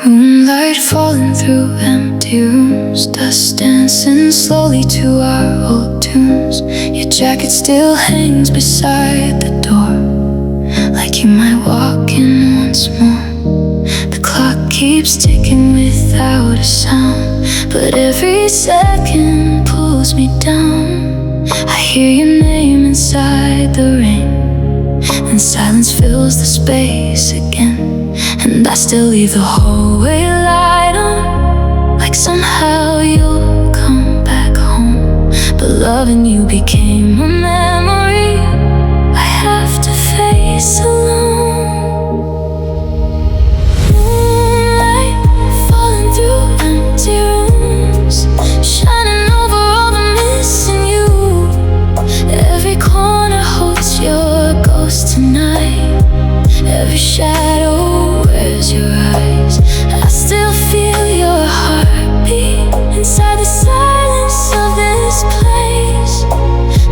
Moonlight falling through empty rooms, dust dancing slowly to our old tunes. Your jacket still hangs beside the door, like you might walk in once more. The clock keeps ticking without a sound, but every second pulls me down. I hear your name inside the rain, and silence fills the space again. And I still leave the hallway light on, like somehow you'll come back home. But loving you became a memory I have to face alone. Moonlight falling through empty rooms, shining over all the missing you. Every corner holds your ghost tonight, every shadow wears your eyes. I still feel your heartbeat inside the silence of this place.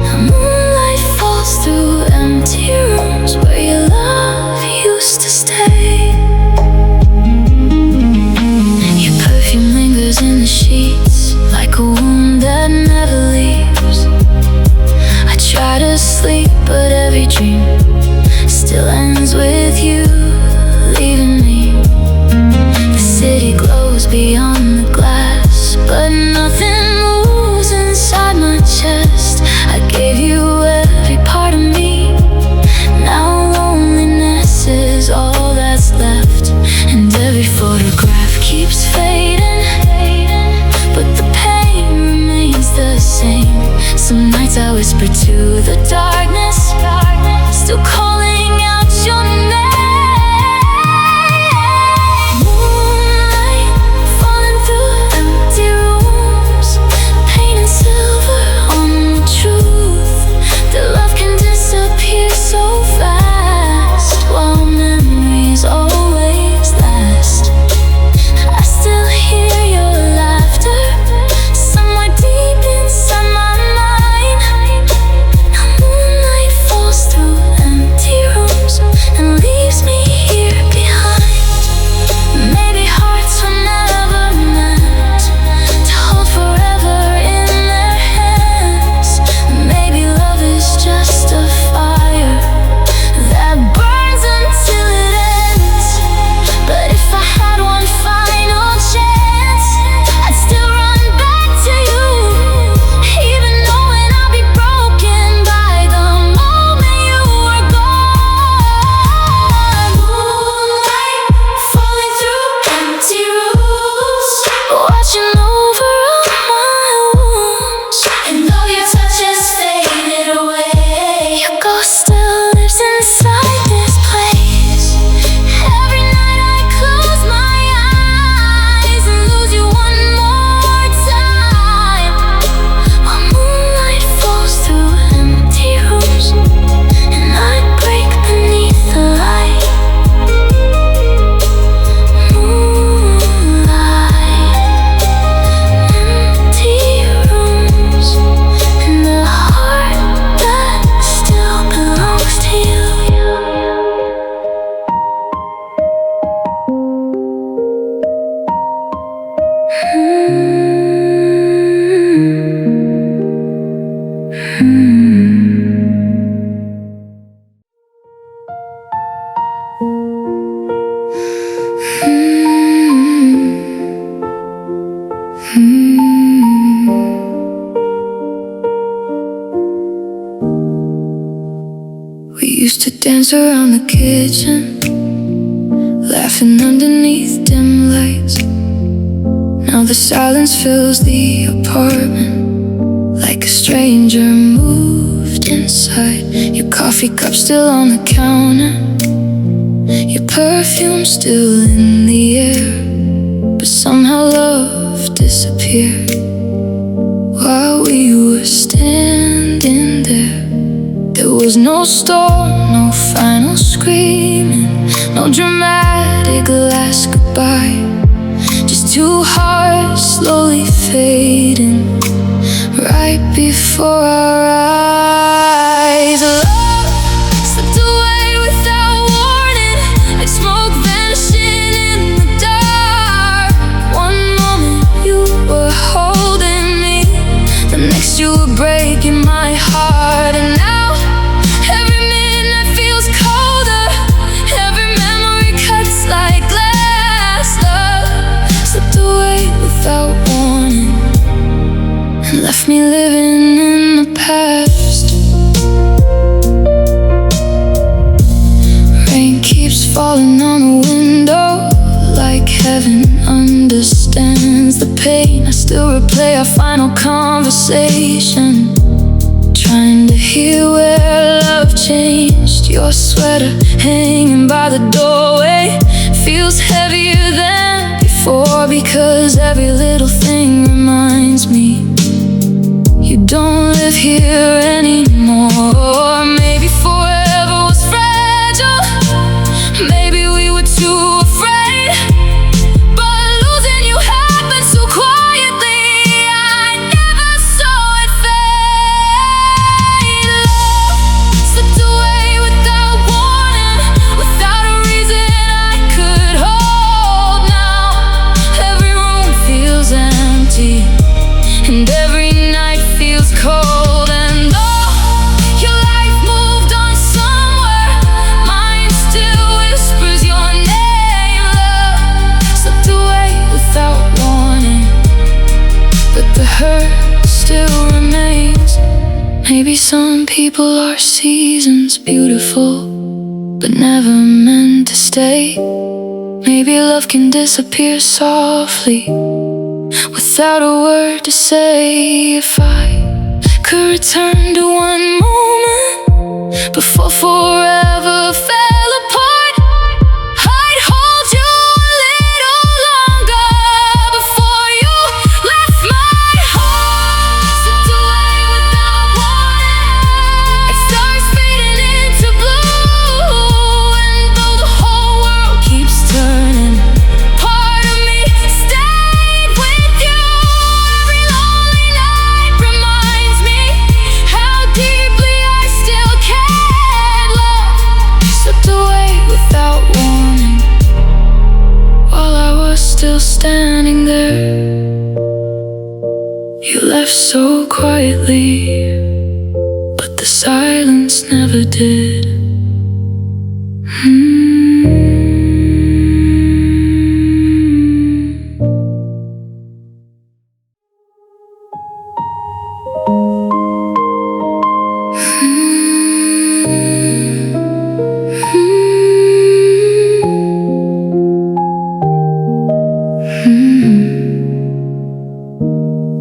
Now moonlight falls through empty rooms where your love used to stay. Your perfume lingers in the sheets, like a wound that never leaves. I try to sleep, but every dream still ends with you leaving me. The city glows beyond the glass, but nothing moves inside my chest. I gave you every part of me, now loneliness is all that's left. And every photograph keeps fading, but the pain remains the same. Some nights I whisper to the darkness, still calling out your name. Moonlight falling through empty rooms, painting silver on the truth that love can disappear so fast, while memories always last. I still hear your laughter somewhere deep inside my mind. Now moonlight falls through empty rooms and leaves me here behind. Maybe hearts were never meant to hold forever in their hands. Maybe love is just a fire that burns until it ends. But if I had one final chance, I'd still run back to you, even knowing I'd be broken by the moment you were gone. Moonlight falling through empty rooms, watching over all my wounds, and all your touches faded away. Your ghost still lives inside this place. Every night I close my eyes and lose you one more time, while moonlight falls through empty rooms and I break beneath the light. Moonlight, empty rooms, and the heart that still belongs to you. We used to dance around the kitchen, laughing underneath dim lights. Now the silence fills the apartment, like a stranger moved inside. Your coffee cup still on the counter, your perfume still in the air, but somehow love disappeared while we were standing there. There was no storm, no final screaming, no dramatic last goodbye, just two hearts slowly fading right before our eyes. Love slipped away without warning, like smoke vanishing in the dark. heaven understands the pain. I still replay our final conversation, trying to hear where love changed. Your sweater hanging by the doorway feels heavier than before, because every little thing reminds me you don't live here anymore. Maybe forever was fragile, maybe we were too afraid, but losing you happened so quietly, I never saw it fade. Love slipped away without warning, without a reason I could hold. Now every room feels empty, and every night feels cold. And though your life moved on somewhere, mine still whispers your name. Love slipped away without warning, but the hurt still remains. Maybe some people are seasons, beautiful but never meant to stay. Maybe love can disappear softly without a word to say. If I could return to one moment before forever fell apart, I'd hold you a little longer before you left my heart. Slipped away without warning, it starts fading into blue, and though the whole world keeps turning, part of me stayed with you. Every lonely night reminds me how deeply I still cared. Love slipped away without warning, while I was still standing there. You left so quietly, but the silence never did.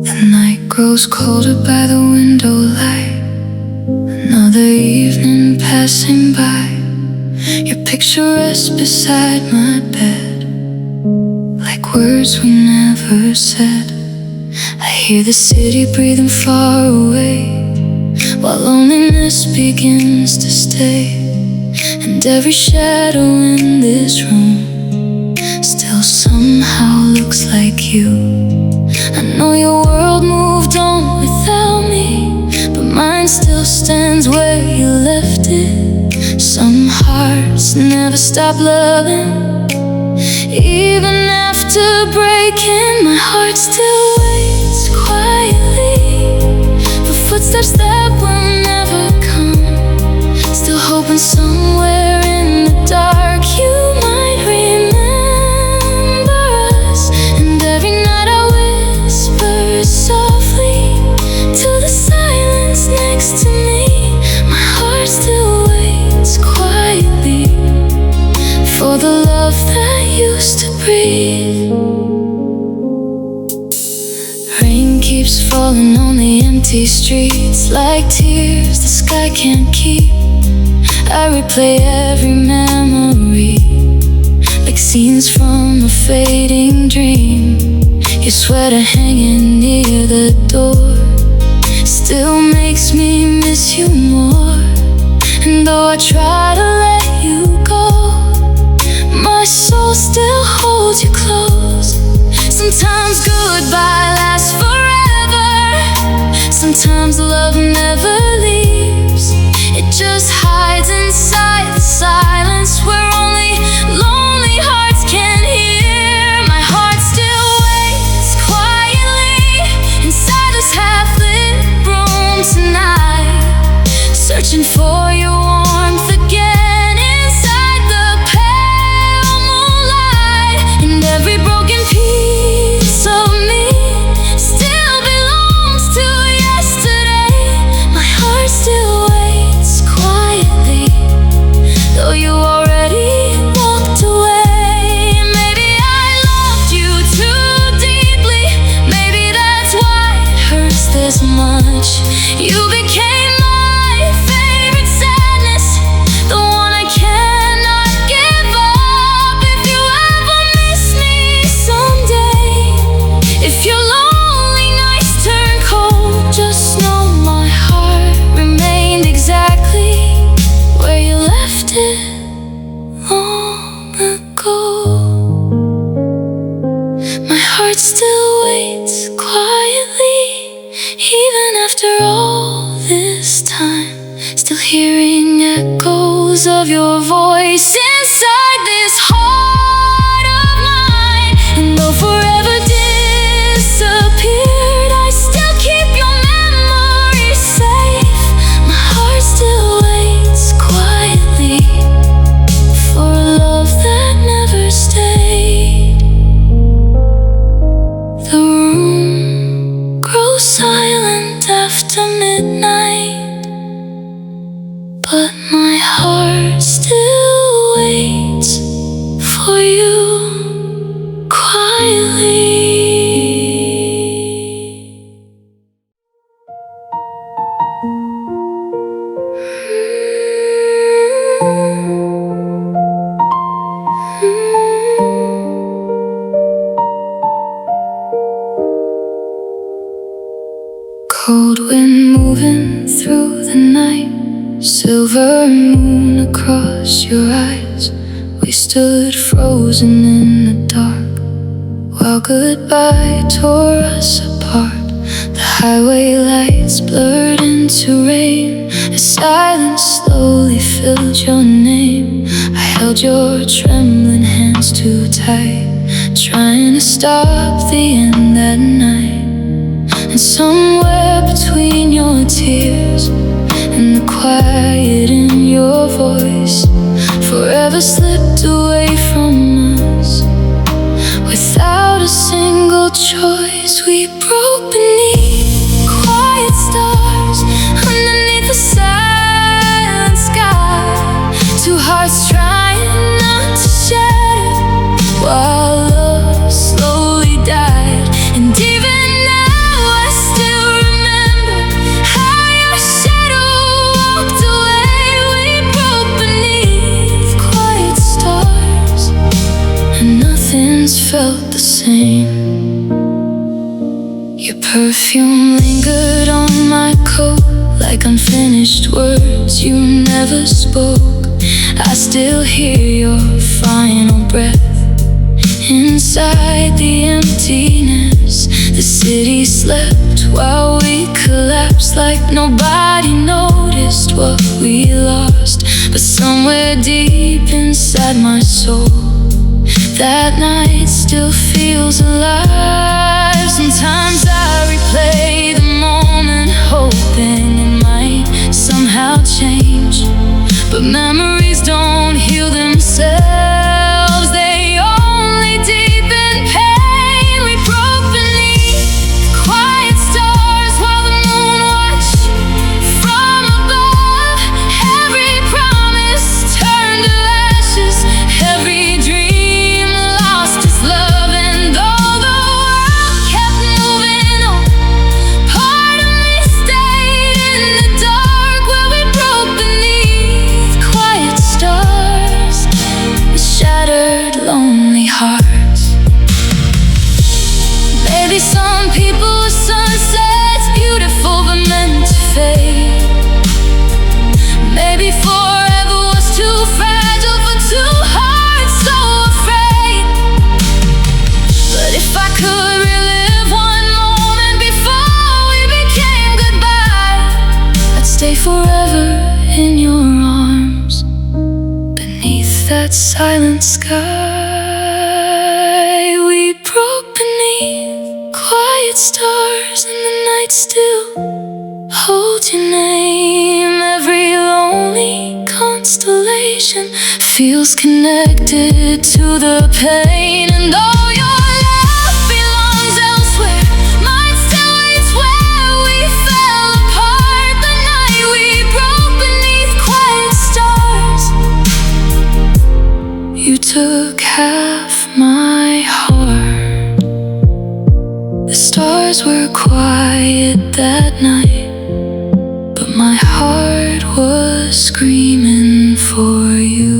The night grows colder by the window light, another evening passing by. Your picture rests beside my bed, like words we never said. I hear the city breathing far away, while loneliness begins to stay. And every shadow in this room still somehow looks like you. I know your world moved on without me, but mine still stands where you left it. Some hearts never stop loving, even after breaking. My heart still waits quietly for footsteps that will never come, still hoping somewhere in the dark you might remember us. And every night I whisper softly to the silence next to me. My heart still waits quietly for the love that used to breathe. Rain keeps falling on the empty streets, like tears the sky can't keep. I replay every memory, like scenes from a fading dream. Your sweater hanging near the door still makes me miss you more. And though I try to let you go, my soul still holds you close. Sometimes goodbye lasts forever, sometimes love never leaves. It just hides inside the silence where only lonely hearts can hear. My heart still waits quietly inside this half-lit room tonight, searching for your warmth again inside the pale moonlight. And every broken piece of me echoes of your voice inside this heart of mine. And though forever disappeared, I still keep your memory safe. My heart still waits quietly for a love that never stayed. The room grows silent after midnight, but my heart still waits for you quietly. Cold wind moving through the night, silver moon across your eyes. We stood frozen in the dark while goodbye tore us apart. The highway lights blurred into rain as silence slowly filled your name. I held your trembling hands too tight, trying to stop the end that night. And somewhere between your tears and the quiet in your voice, forever slipped away from us without a single choice. We broke beneath quiet stars, underneath the silent sky. Two hearts trying not to shatter while love slowly died. And even now I still remember how your shadow walked away. We broke beneath quiet stars, and nothing's felt the same. Your perfume lingered on my coat like unfinished words you never spoke. I still hear your final breath inside the emptiness. The city slept while we collapsed, like nobody noticed what we lost. But somewhere deep inside my soul, that night still feels alive. Sometimes I replay the moment, hoping it might somehow change. But memories don't heal themselves, they only deepen pain. We broke beneath quiet stars while the moon watched from above. Every promise turned to ashes, every dream lost its love. And though the world kept moving on, part of me stayed in the dark where we broke beneath quiet stars with shattered lonely hearts. Maybe some people's sunsets beautiful but meant to fade. Maybe forever was too fragile for two hearts so afraid. But if I could relive one moment before we became goodbye, I'd stay forever in your arms beneath that silent sky. We broke beneath quiet stars, and the night still holds your name. Every lonely constellation feels connected to the pain. And though your love belongs elsewhere, mine still waits where we fell apart. The night we broke beneath quiet stars, you took half my heart. The stars were quiet that night, but my heart was screaming for you.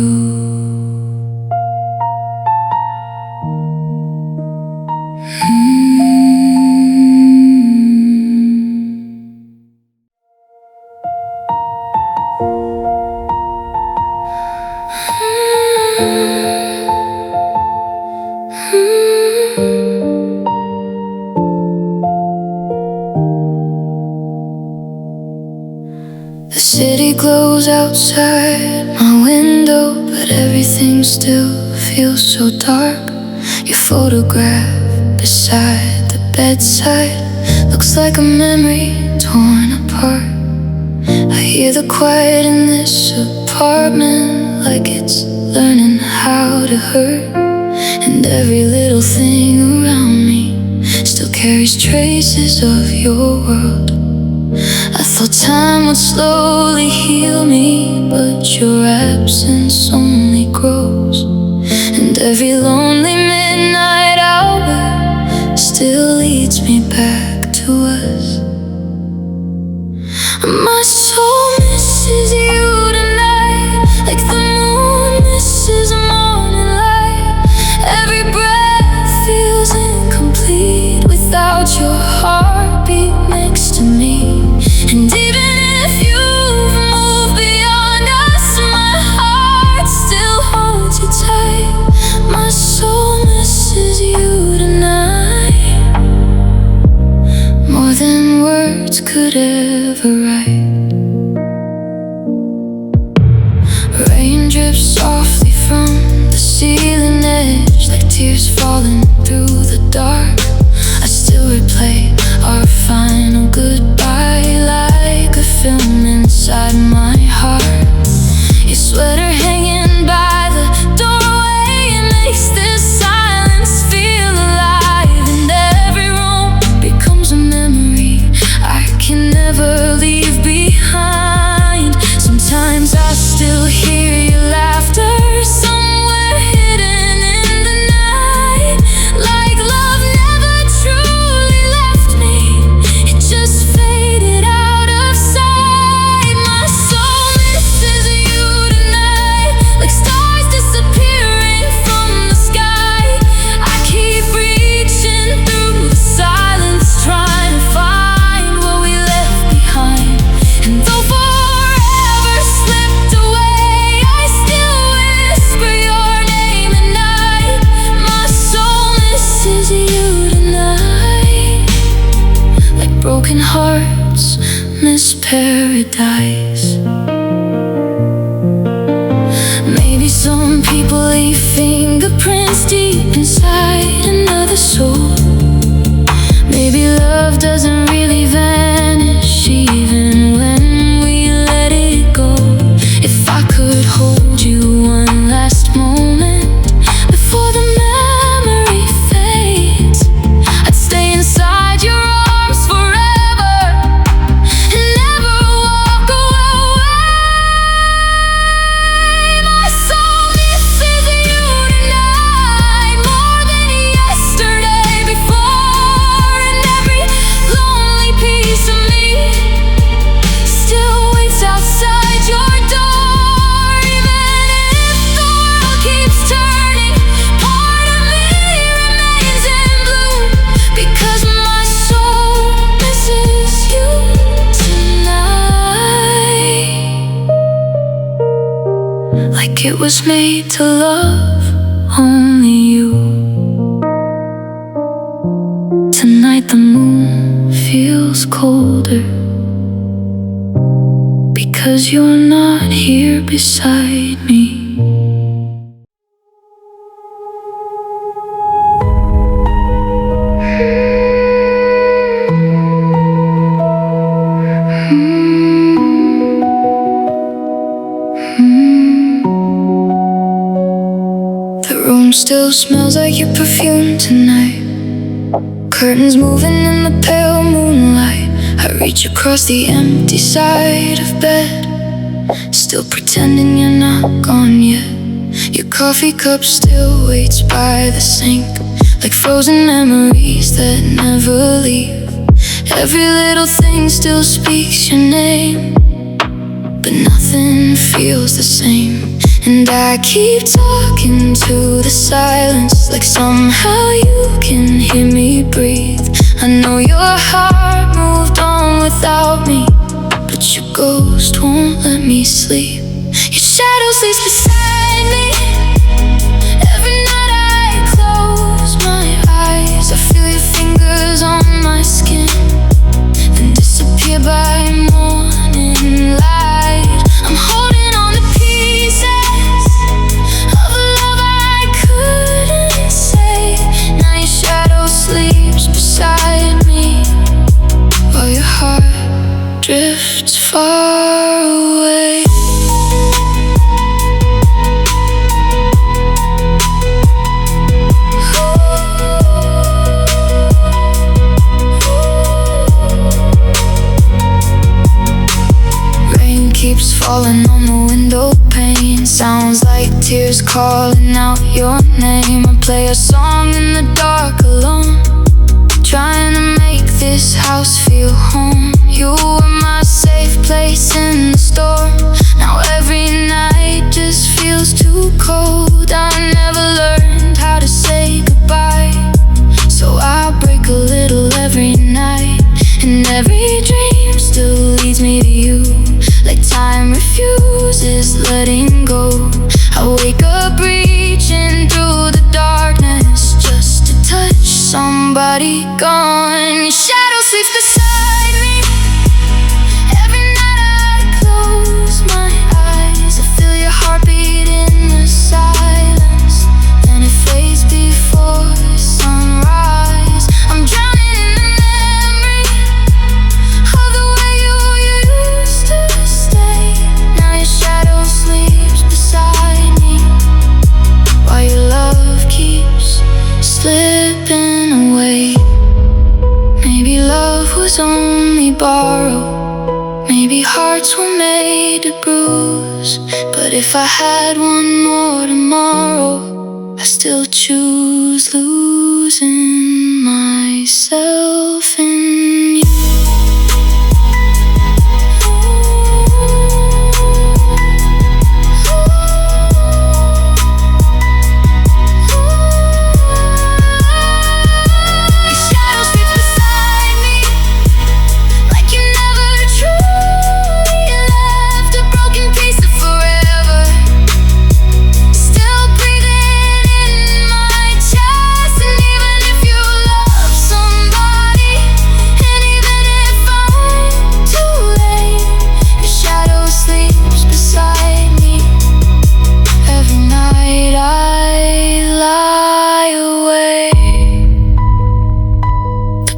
glows outside my window, but everything still feels so dark. Your photograph beside the bedside looks like a memory torn apart. I hear the quiet in this apartment, like it's learning how to hurt. And every little thing around me still carries traces of your world. I thought time would slowly heal me, but your absence only grows. And every lonely midnight hour still leads me back to us. My soul misses you tonight, like the moon misses morning light. Every breath feels incomplete without your heartbeat next to me. And even if you've moved beyond us, my heart still holds you tight. My soul misses you tonight, more than words could ever write. Rain drips softly from the ceiling edge, like tears falling through the dark. I still replay our final goodbye like a film inside my heart. Your sweater hanging by the doorway makes this silence feel alive. And every room becomes a memory I can never leave behind. Sometimes I still hear your laughter somewhere hidden in the night. Like love never truly left me, it just faded out of sight. My soul misses you tonight, like stars disappearing from the sky. I keep reaching through the silence, trying to find what we left behind. And though forever slipped away, I still whisper your name at night. My soul misses you tonight, like broken hearts miss paradise. Maybe some people leave fingerprints deep inside another soul. Maybe love doesn't really vanish even when we let it go. If I could hold you one last moment before the memory fades, I'd stay inside your arms forever and never walk away. My soul misses you tonight, more than yesterday before. And every lonely piece of me still waits outside your door. Even if the world keeps turning, part of me remains in bloom, because my soul misses you tonight, like it was made to love only you. Tonight the moon feels colder, because you're not here beside me. The room still smells like your perfume tonight. Curtains moving in the pale moonlight. I reach across the empty side of bed, still pretending you're not gone yet. Your coffee cup still waits by the sink, like frozen memories that never leave. Every little thing still speaks your name, but nothing feels the same. And I keep talking to the silence, like somehow you can hear me breathe. I know your heart moved on without me, but your ghost won't let me sleep. Your shadow sleeps beside me. Every night I close my eyes, I feel your fingers on my skin, then disappear by morning light. far away. Rain keeps falling on the window pane. Sounds like tears calling out your name. I play a song in the dark alone, trying to make this house feel home. You were my safe place in the storm. Now every night just feels too cold. I never learned how to say goodbye, so I break a little every night. And every dream still leads me to you, like time refuses letting go. I wake up reaching through the darkness just to touch somebody gone. Your shadow sleeps beside me. Every night I close my eyes, I feel your heartbeat in the silence, and it fades before sunrise. I'm drowning in the memory of the way you used to stay. Now your shadow sleeps beside me, while your love keeps slipping away. Maybe love was only borrowed, maybe hearts were made to bruise. But if I had one more tomorrow, I still choose losing myself in you.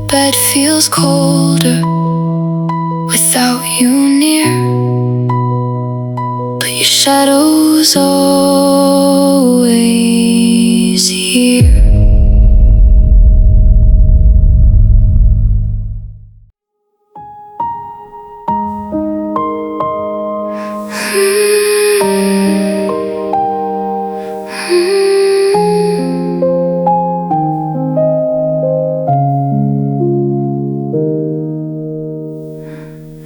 Bed feels colder without you near, but your shadow's always here.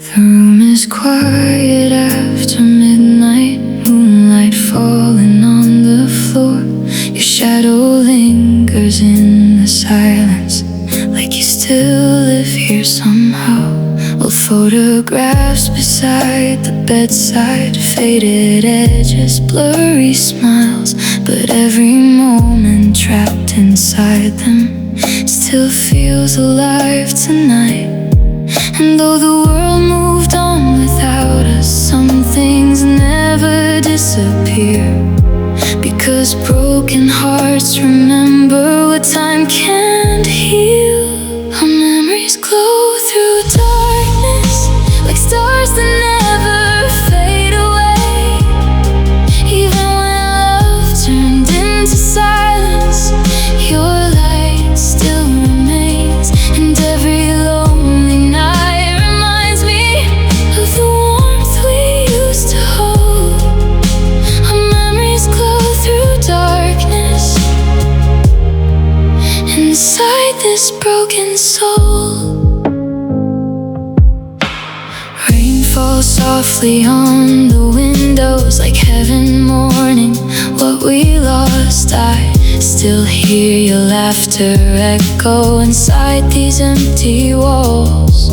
The room is quiet after midnight, moonlight falling on the floor. Your shadow lingers in the silence, like you still live here somehow. Old photographs beside the bedside, faded edges, blurry smiles, but every moment trapped inside them still feels alive tonight. And though the world moved on without us, some things never disappear, because broken hearts remember what time can't heal. Our memories glow through darkness, like stars that never fade away. Even when love turned into silence, your light still remains. And every lonely night reminds me of the warmth we used to hold. Our memories glow through darkness, inside this broken soul. Rain falls softly on the windows, like heaven mourning what we lost. I still hear your laughter echo inside these empty walls.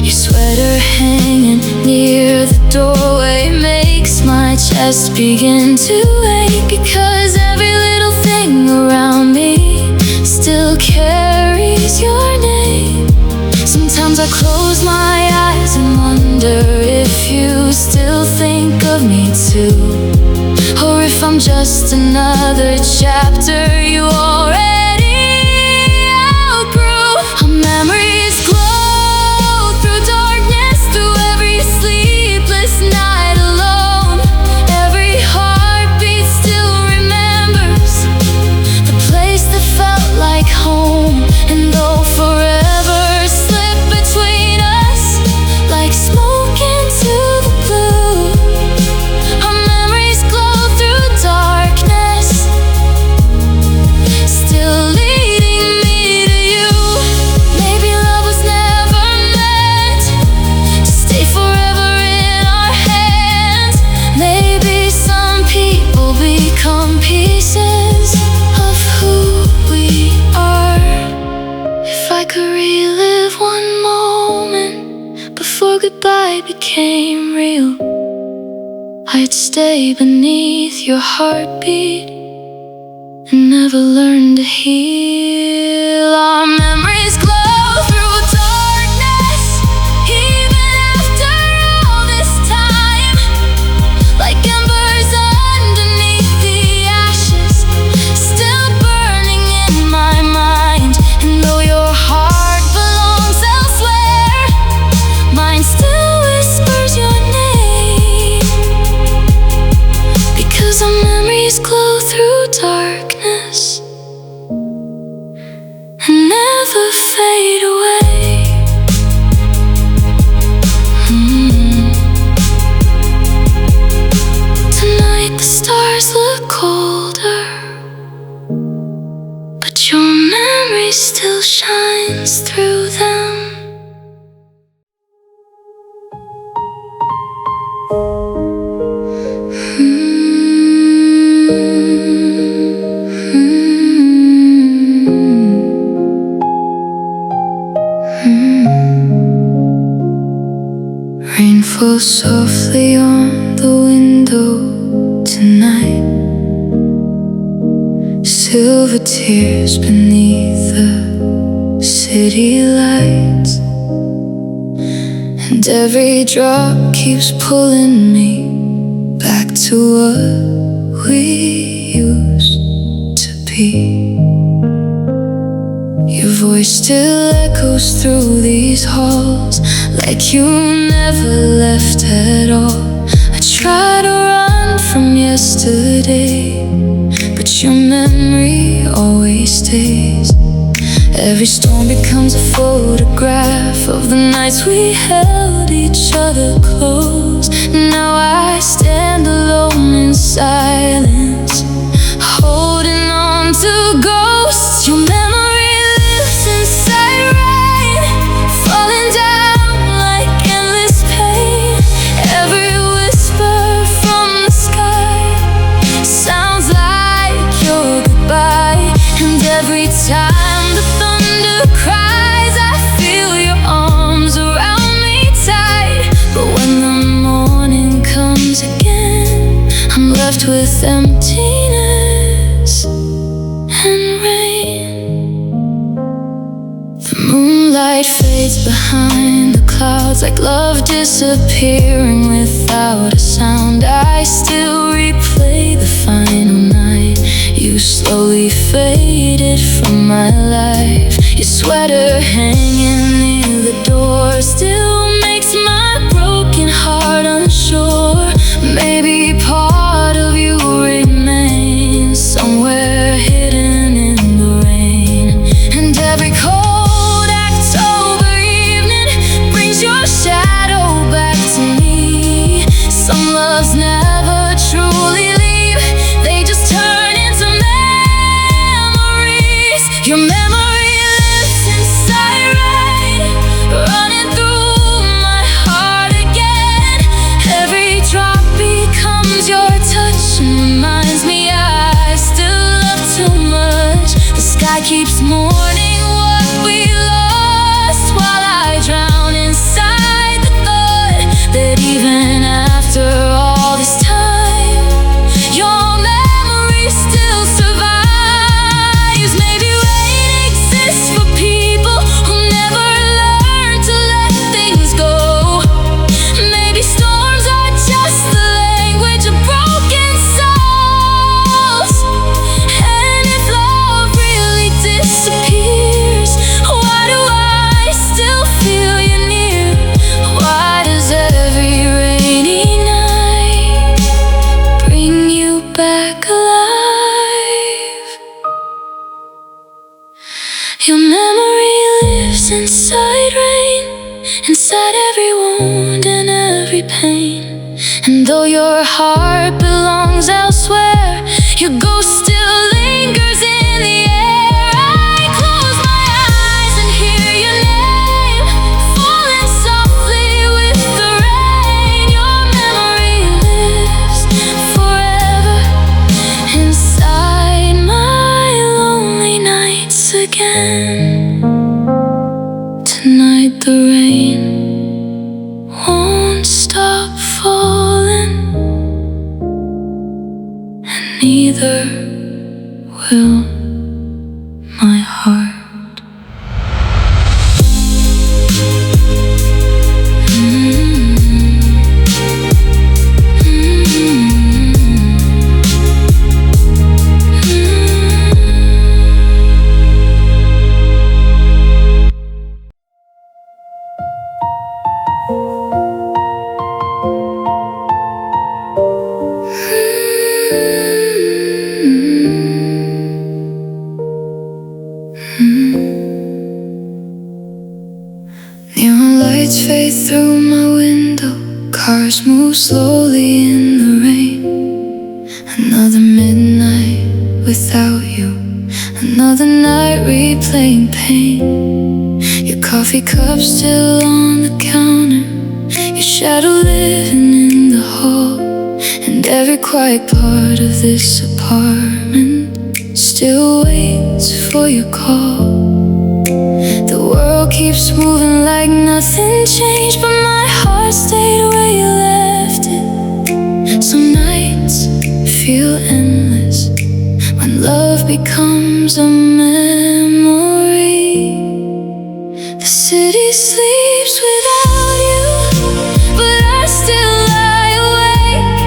Your sweater hanging near the doorway makes my chest begin to ache, because every little thing around me still carries your name. Sometimes I close my eyes and wonder if you still think of me too, or if I'm just another chapter you already outgrew. Our memories glow through darkness, through every sleep. goodbye became real, I'd stay beneath your heartbeat and never learn to heal. Our memories glow through darkness, even after all this time, like embers underneath the ashes, still burning in my mind. And though your heart belongs elsewhere, mine still whispers your name, because our memories glow through darkness and never fade away. Tonight the stars look colder, but your memory still shines through them. Rain falls softly on the window tonight, silver tears beneath the city lights, and every drop keeps pulling me back to what we used to be. Your voice still echoes through these halls, like you never left at all. I try to run from yesterday, but your memory always stays. Every storm becomes a photograph of the nights we held each other close. Now I stand alone in silence, holding on to ghosts. Your memory lives inside rain, falling down like endless pain. Every whisper from the sky sounds like your goodbye, and every time the thunder cries, I feel your arms around me tight. But when the morning comes again, I'm left with emptiness and rain. The moonlight fades behind the clouds, like love disappearing without a sound. I still replay the final night. You slowly faded from my life. Your sweater hanging near the door still makes my broken heart unsure. Maybe part of you remains somewhere hidden in the rain. And every cold October evening brings your shadow back to me. Some loves never truly leave, they just turn into memories. Your memory lives inside rain, running through my heart again. Every drop becomes your touch and reminds me I still love too much. The sky keeps mourning what we lost, while I drown inside the thought that even after all this time, your memory still survives. Maybe rain exists for people who never learn to let things go. Maybe storms are just the language of broken souls. And if love really disappears, why do I still feel you near? Why does every rainy night bring you back alive? Your memory lives inside rain, inside every wound and every pain. And though your heart belongs elsewhere, your ghost still lingers in the air. I close my eyes and hear your name falling softly with the rain. Your memory lives forever inside my lonely nights again. Tonight the rain won't lights fade through my window, cars move slowly in the rain. Another midnight without you, another night replaying pain. Your coffee cup still on the counter, your shadow living in the hall, and every quiet part of this apartment still waits for your call. The world keeps moving like nothing changed, but my heart stayed where you left it. Some nights feel endless when love becomes a memory. The city sleeps without you, but I still lie awake,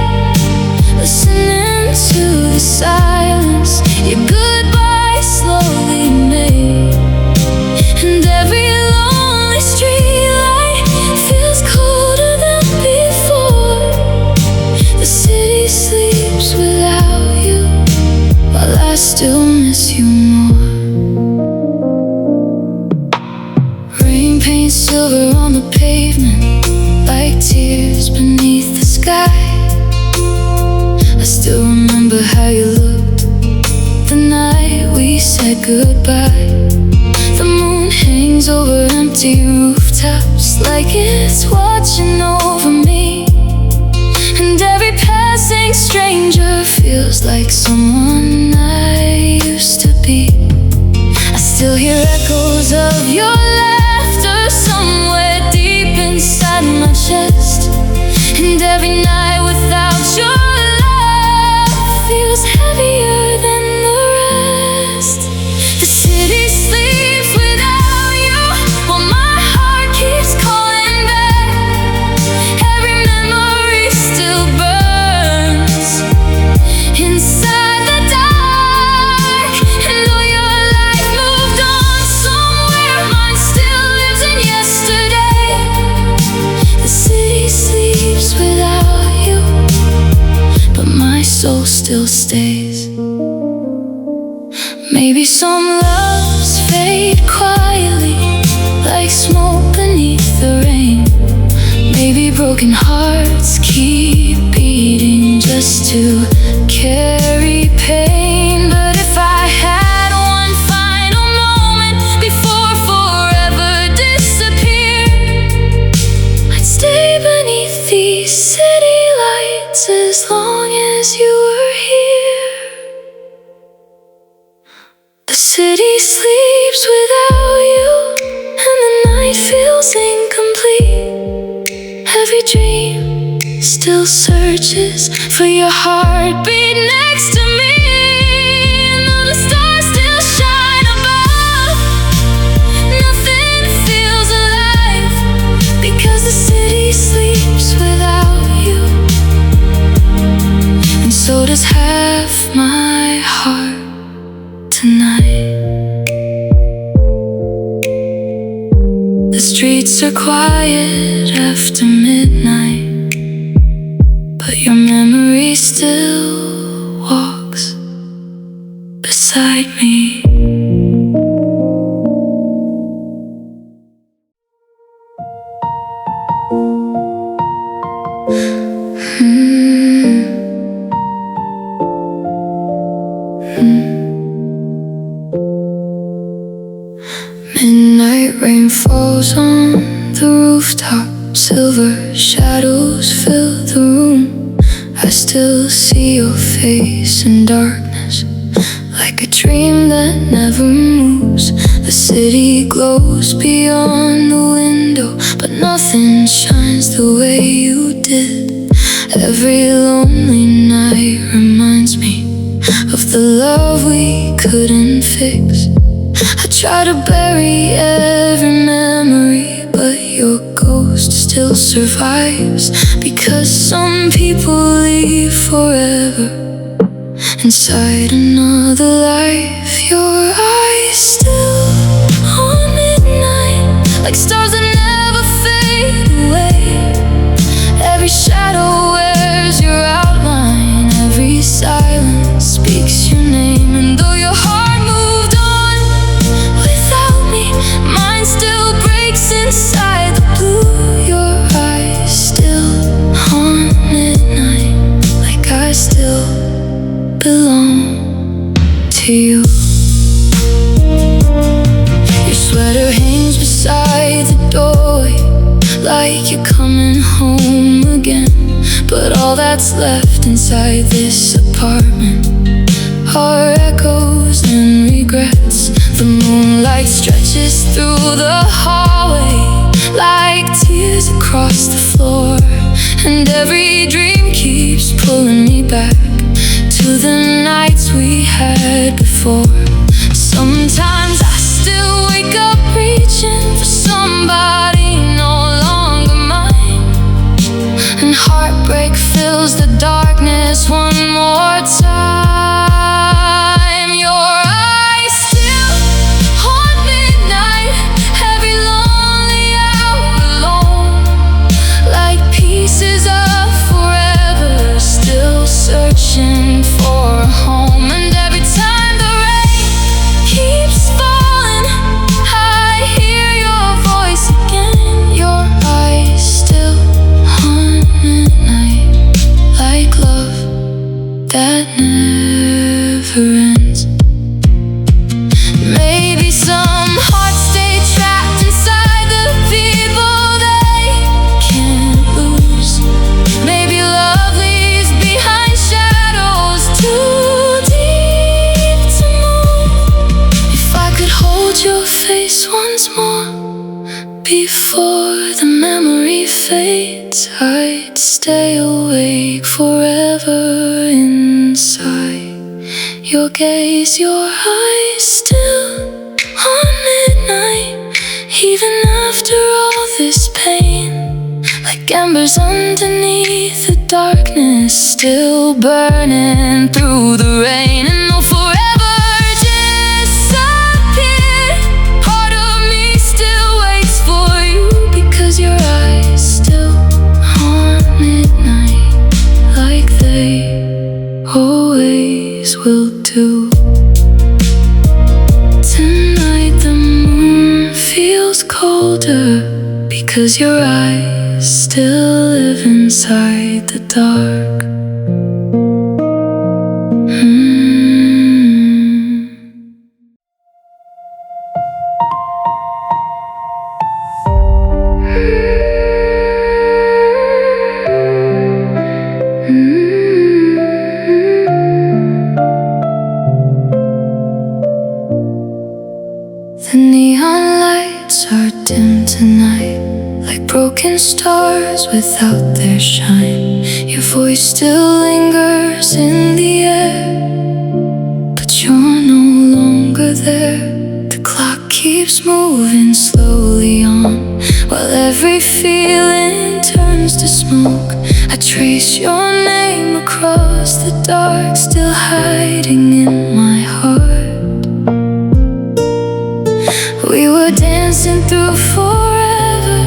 listening to the silence your goodbye slowly made. And every lonely streetlight feels colder than before. The city sleeps without you, while I still miss you more. Rain paints silver on the pavement, like tears beneath the sky. I still remember how you looked the night we said goodbye. The moon hangs over empty rooftops like it's watching over me, and every passing stranger feels like someone I used to be. I still hear echoes of your laughter somewhere deep inside my chest, and every night without your love feels heavier than the rest. The city sleeps without you, while my heart keeps calling back. Every memory still burns inside the dark, and though your life moved on somewhere, mine still lives in yesterday. The city sleeps without you, but my soul still stays. Maybe some loves fade quietly, like smoke beneath the rain. Maybe broken hearts keep beating just to carry pain. But if I had one final moment before forever disappeared, I'd stay beneath these city lights as long as you were here. The city sleeps without you, and the night feels incomplete. Every dream still searches for your heartbeat next to me, and though the stars still shine above, nothing feels alive, because the city sleeps without you, and so does half my heart tonight. The streets are quiet after midnight, but your memory still walks beside me. Midnight rain falls on the rooftop, silver shadows fill the room. I still see your face in darkness, like a dream that never moves. The city glows beyond the window, but nothing shines the way you did. Every lonely night reminds me of the love we couldn't fix. I try to bury every memory, but your ghost still survives, because some people leave forever inside another life. Your eyes still on midnight, like stars that never fade away. Every shadow wears your outline, every silence speaks your name. And though your heart moved on without me, mine still breaks inside the blue. like you're coming home again, but all that's left inside this apartment are echoes and regrets. The moonlight stretches through the hallway like tears across the floor, and every dream keeps pulling me back to the nights we had before. Sometimes I still wake up reaching for somebody no longer mine, and heartbreak fills the darkness one more time. Your eyes still haunt midnight, every lonely hour alone, like pieces of forever still searching for a home. And every time the rain keeps falling, I hear your voice again. Your eyes still haunt midnight, like love that never ends. Maybe some hearts stay trapped inside the people they can't lose. Maybe love leaves behind shadows too deep to move. If I could hold your face once more before the memory fades, I'd stay awake forever inside your gaze. Your eyes still on midnight, even after all this pain, like embers underneath the darkness, still burning through the rain. And though forever disappeared, part of me still waits for you, because your eyes still haunt midnight, like they always will do. Tonight the moon feels colder, because your eyes still live inside the dark. The neon lights are dim tonight, like broken stars without their shine. Your voice still lingers in the air, but you're no longer there. The clock keeps moving slowly on, while every feeling turns to smoke. I trace your name across the dark, still hiding in my heart. We were dancing through forever,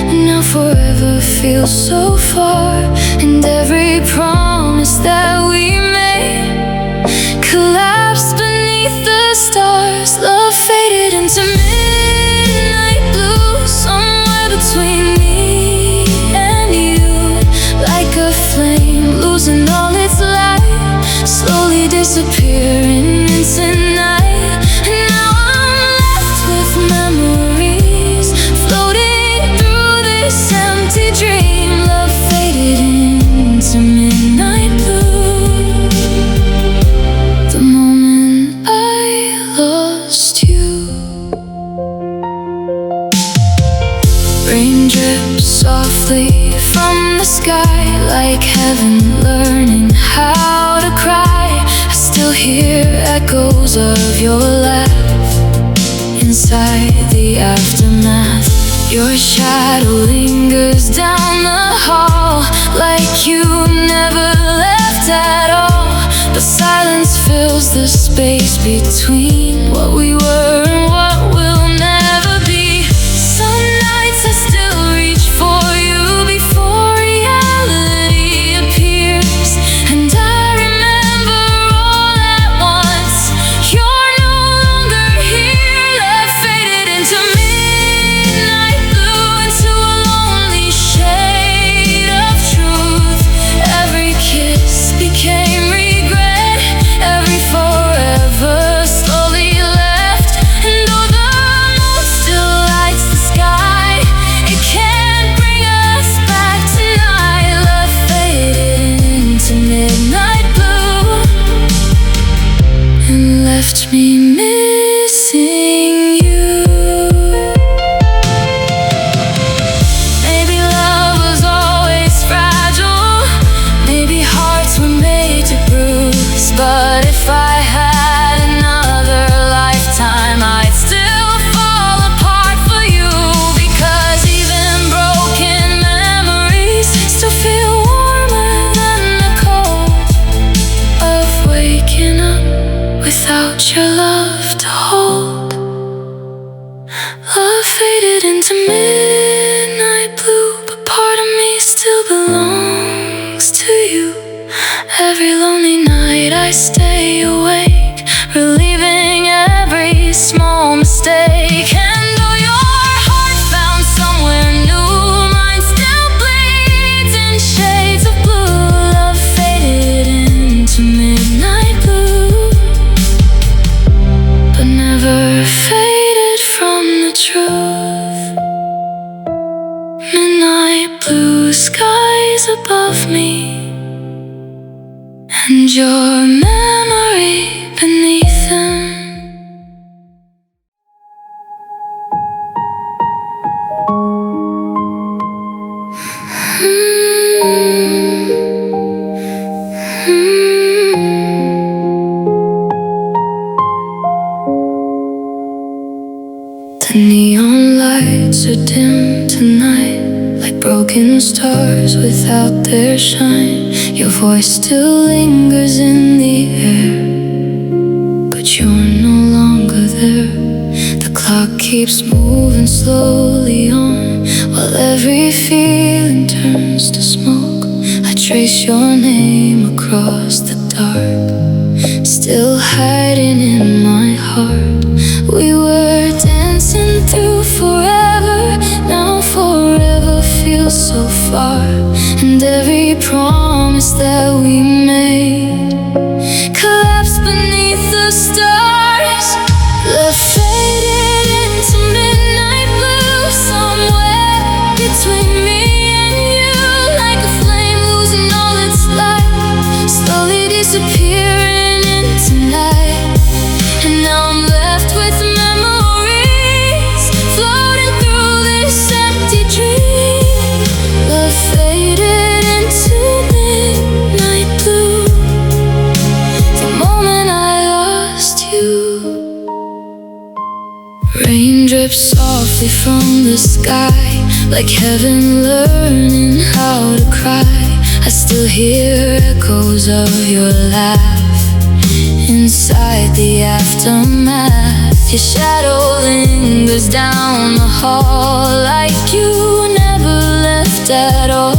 and now forever feels so far. And every promise that we made collapsed beneath the stars. Love faded into midnight blue, somewhere between me and you, like a flame losing all its light, slowly disappearing into night. And now memories floating through this empty dream. Love faded into midnight blue, the moment I lost you. Rain drips softly from the sky, like heaven learning how to cry. I still hear echoes of your laugh inside the aftermath. Your shadow lingers down the hall, like you never left at all. But silence fills the space between what we were and what will never be. Some nights I still reach for you before reality appears, and I remember all at once. You're no longer here. Love faded into midnight blue, into a lonely shade of truth. Every kiss became regret, every forever slowly left Love faded into midnight blue, but part of me still belongs to you. Every lonely night I stay awake, relieving every small mistake. And though your heart found somewhere new, mine still bleeds in shades of blue. Love faded into midnight blue, but never faded from the truth. Midnight blue skies above me, and your memory beneath them. The neon lights are dim tonight, like broken stars without their shine. Your voice still lingers in the air, but you're no longer there. The clock keeps moving slowly on, while every feeling turns to smoke. I trace your name across the dark, still hiding in my heart. We were dancing through forever, now forever feels so far. And every promise that we made collapsed beneath the stars. Love faded into midnight blue, somewhere between me and you, like a flame losing all its light, slowly disappearing into night. And now I'm left with memories floating through this empty dream. Love faded into midnight blue the moment I lost you. Rain drips softly from the sky, like heaven learning how to cry. I still hear echoes of your laugh inside the aftermath. Your shadow lingers down the hall, like you never left at all.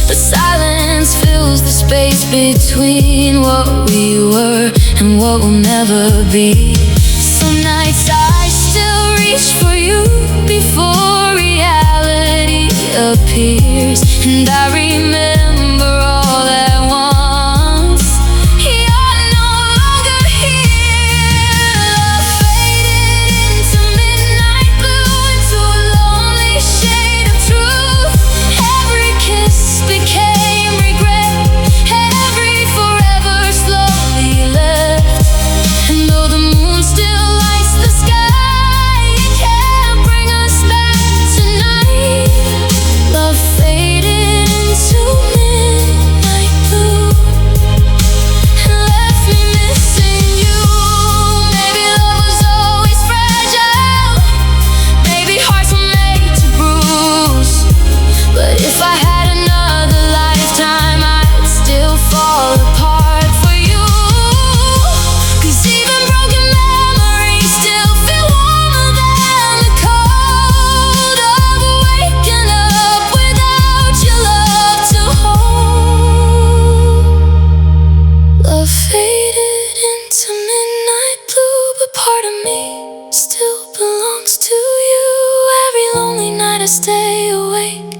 But silence fills the space between what we were and what will never be. Some nights I still reach for you before reality appears, and I remember all at once. You're no longer here. Love faded into midnight blue, into a lonely shade of truth. Every kiss became regret, every forever slowly left. And though the moon still lights the sky, it can't bring us back tonight. Love faded into midnight blue and left me missing you. Maybe love was always fragile, maybe hearts were made to bruise. But if I had another lifetime, I'd still fall apart for you. 'Cause even broken memories still feel warmer than the cold of waking up without your love to hold. Love faded into midnight blue, but part of me still belongs to you. Every lonely night I stay awake,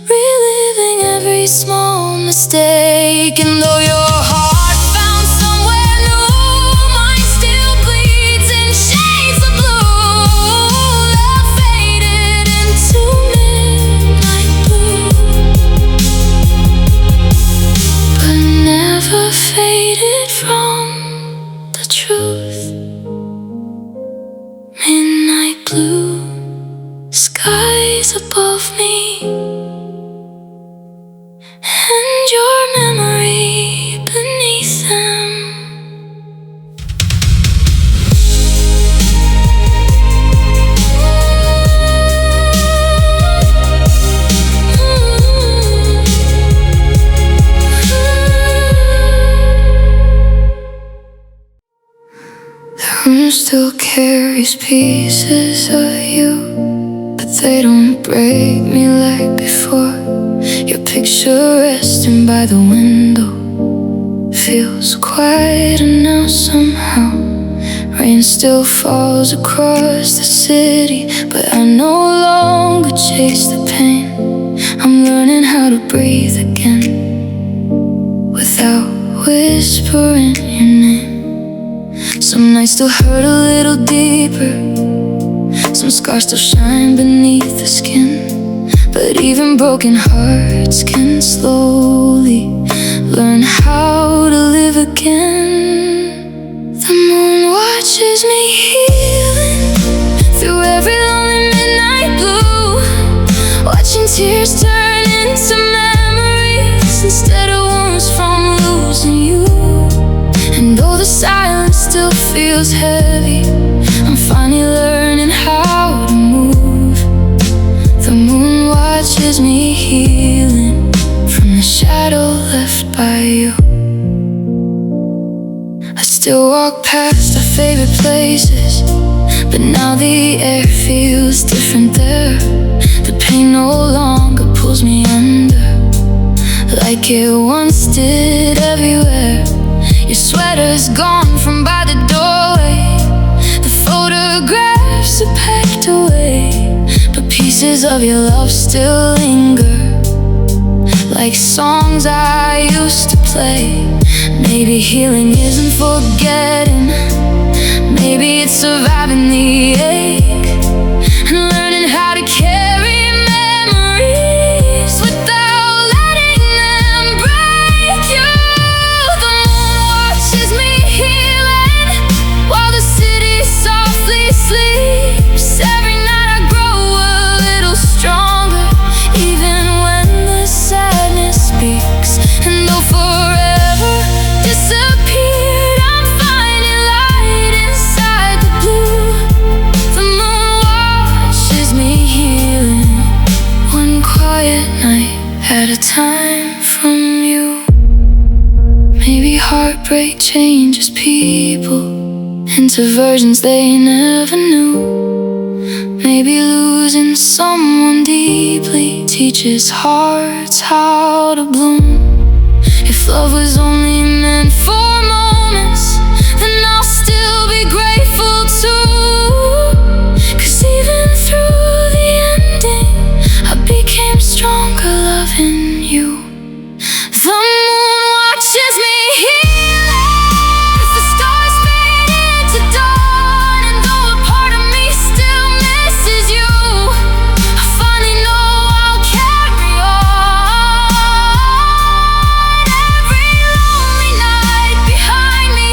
reliving every small mistake. And though your heart found somewhere new, mine still bleeds in shades of blue. Love faded into midnight blue, but never faded from the truth. Midnight blue skies above me, and your memory beneath them. The room still carries pieces of you, they don't break me like before. Your picture resting by the window feels quieter now somehow. Rain still falls across the city, but I no longer chase the pain. I'm learning how to breathe again without whispering your name. Some nights still hurt a little deeper, some scars still shine beneath the skin. But even broken hearts can slowly learn how to live again. The moon watches me healing through every lonely midnight blue, watching tears turn into memories instead of wounds from losing you. And though the silence still feels heavy, I'm finally learning how to move. The moon watches me healing from the shadow left by you. I still walk past our favorite places, but now the air feels different there. The pain no longer pulls me under like it once did everywhere. Your sweater's gone from by the doorway, the photographs are packed away, but pieces of your love still linger, like songs I used to play. Maybe healing isn't forgetting, maybe it's surviving the ache and learning how to carry memories without letting them break you. The moon watches me healing while the city softly sleeps. Every night I grow a little stronger, even when the sadness speaks. And though forever disappeared, I'm finding light inside the blue. The moon watches me healing one quiet night at a time from you. Maybe heartbreak changes people into versions they never knew. Maybe losing someone deeply teaches hearts how to bloom. If love was only meant for moments, then I'll still be grateful too. 'Cause even through the ending, I became stronger loving you. The moon watches me healing as the stars fade into dawn. And though a part of me still misses you, I finally know I'll carry on. Every lonely night behind me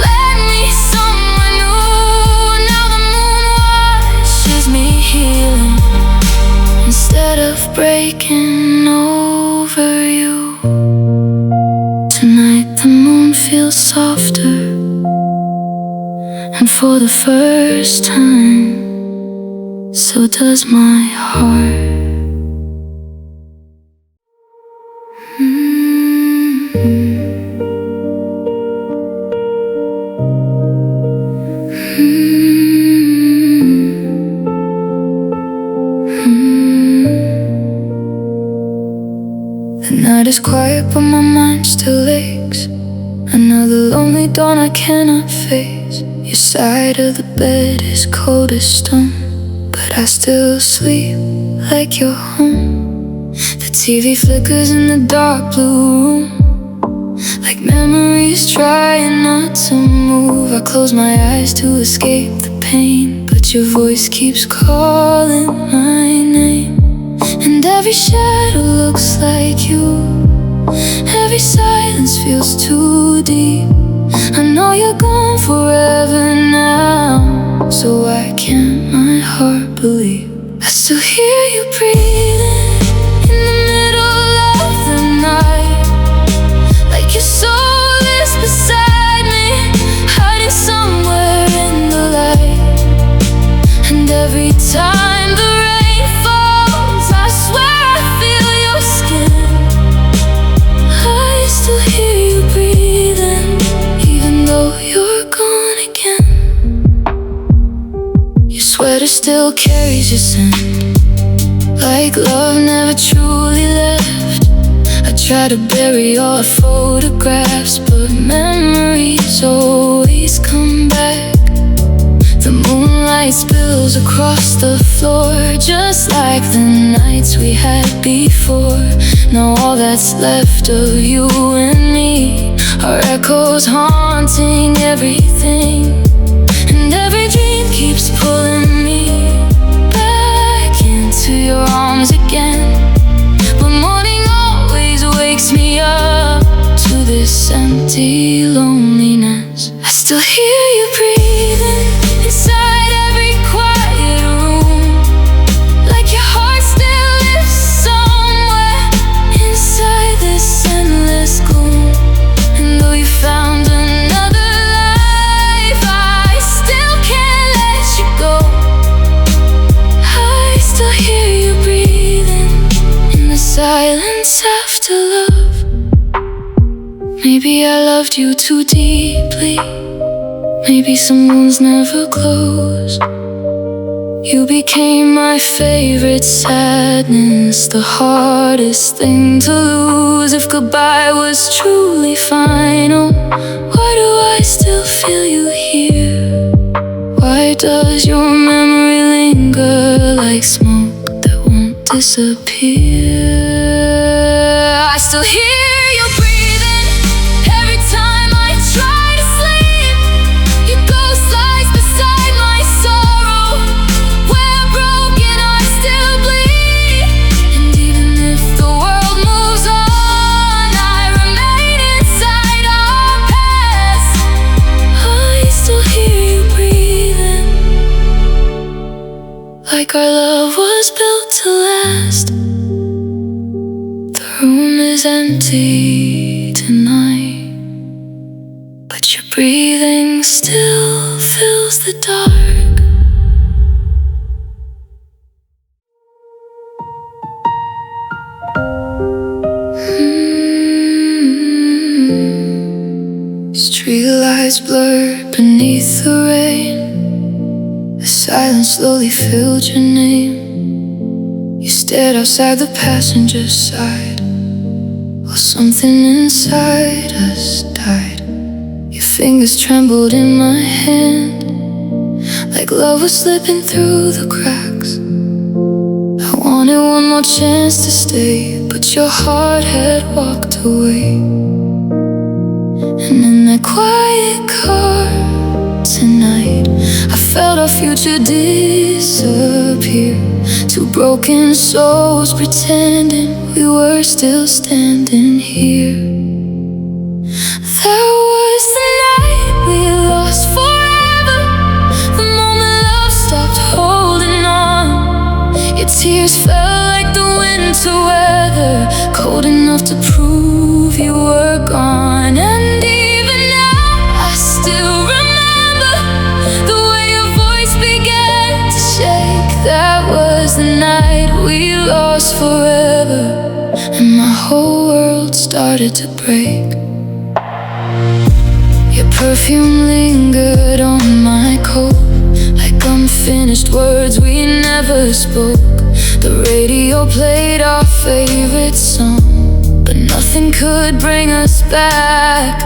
led me somewhere new. Now the moon watches me healing instead of breaking over you. Tonight the moon feels softer, and for the first time, so does my heart. The night is quiet, but my mind still aches. Another lonely dawn I cannot face. Your side of the bed is cold as stone, but I still sleep like you're home. The TV flickers in the dark blue room, like memories trying not to move. I close my eyes to escape the pain, but your voice keeps calling my name. And every shadow looks like you, every silence feels too deep. I know you're gone forever now, so why can't my heart believe I still hear you breathing in the middle of the night, like your soul is beside me, hiding somewhere in the light. And every time the rain falls, I swear I feel your skin. I still hear you breathing, even though you're gone again. Your sweater still carries your scent, like love never truly left. I try to bury all photographs, but memories always come back. The moonlight spills across the floor, just like the nights we had before. Now all that's left of you and me are echoes haunting everything. And every dream keeps pulling me back into your arms again. But morning always wakes me up to this empty loneliness. I still hear you breathing inside every quiet room, like your heart still lives somewhere inside this endless gloom. And though you found another life, I still can't let you go. I still hear you breathing in the silence after love. Maybe I loved you too deeply, maybe some wounds never closed. You became my favorite sadness, the hardest thing to lose. If goodbye was truly final, why do I still feel you here? Why does your memory linger like smoke that won't disappear? I still hear you breathing every time I try to sleep. Your ghost lies beside my sorrow, where broken I still bleed. And even if the world moves on, I remain inside our past. I still hear you breathing, like our love was built to last. The room is empty tonight, but your breathing still fills the dark. Streetlights blurred beneath the rain. The silence slowly filled your name. You stared outside the passenger side, while something inside us died. Your fingers trembled in my hand, like love was slipping through the cracks. I wanted one more chance to stay, but your heart had walked away. And in that quiet car tonight, I felt our future disappear. Two broken souls pretending we were still standing here. That was the night we lost forever, the moment love stopped holding on. Your tears fell like the winter weather, cold enough to prove you were gone. And even now I still remember the way your voice began to shake. That was the night we lost forever, and my whole world started to break. Your perfume lingered on my coat, like unfinished words we never spoke. The radio played our favorite song, but nothing could bring us back.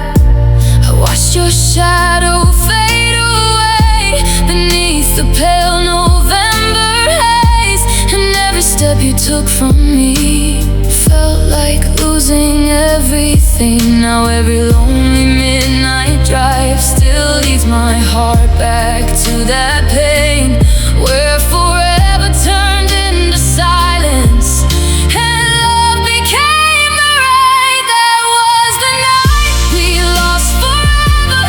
I watched your shadow fade away beneath the pale November haze. And every step you took from me felt like losing everything. Now every lonely midnight drive still leads my heart back to that pain, where forever turned into silence and love became the rain. That was the night we lost forever,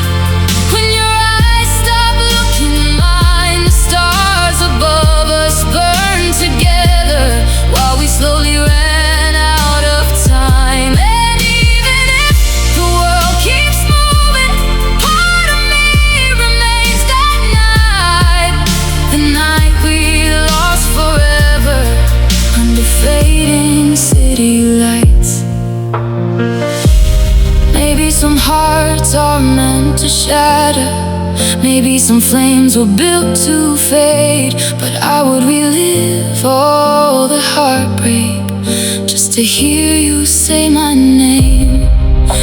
when your eyes stopped looking mine. The stars above us burned together while we slowly ran out of time. And even if the world keeps moving, part of me remains that night, the night we lost forever under fading city lights. Maybe some hearts are meant to shatter, Maybe some flames were built to fade, but I would relive all the heartbreak just to hear you say my name.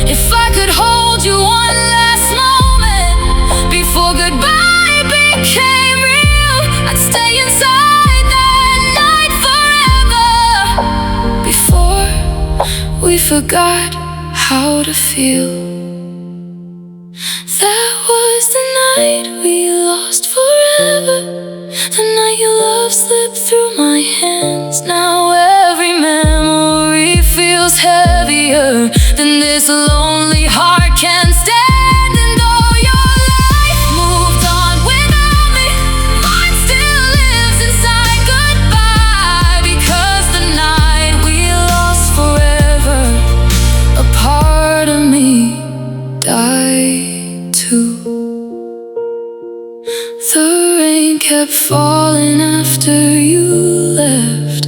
If I could hold you one last moment before goodbye became real, I'd stay inside that night forever, before we forgot how to feel. That was the night we lost forever, the night your love slipped through my hands. Now every memory feels heavier than this lonely heart can stand. And though your life moved on without me, mine still lives inside goodbye, because the night we lost forever, a part of me died too. The rain kept falling after you left,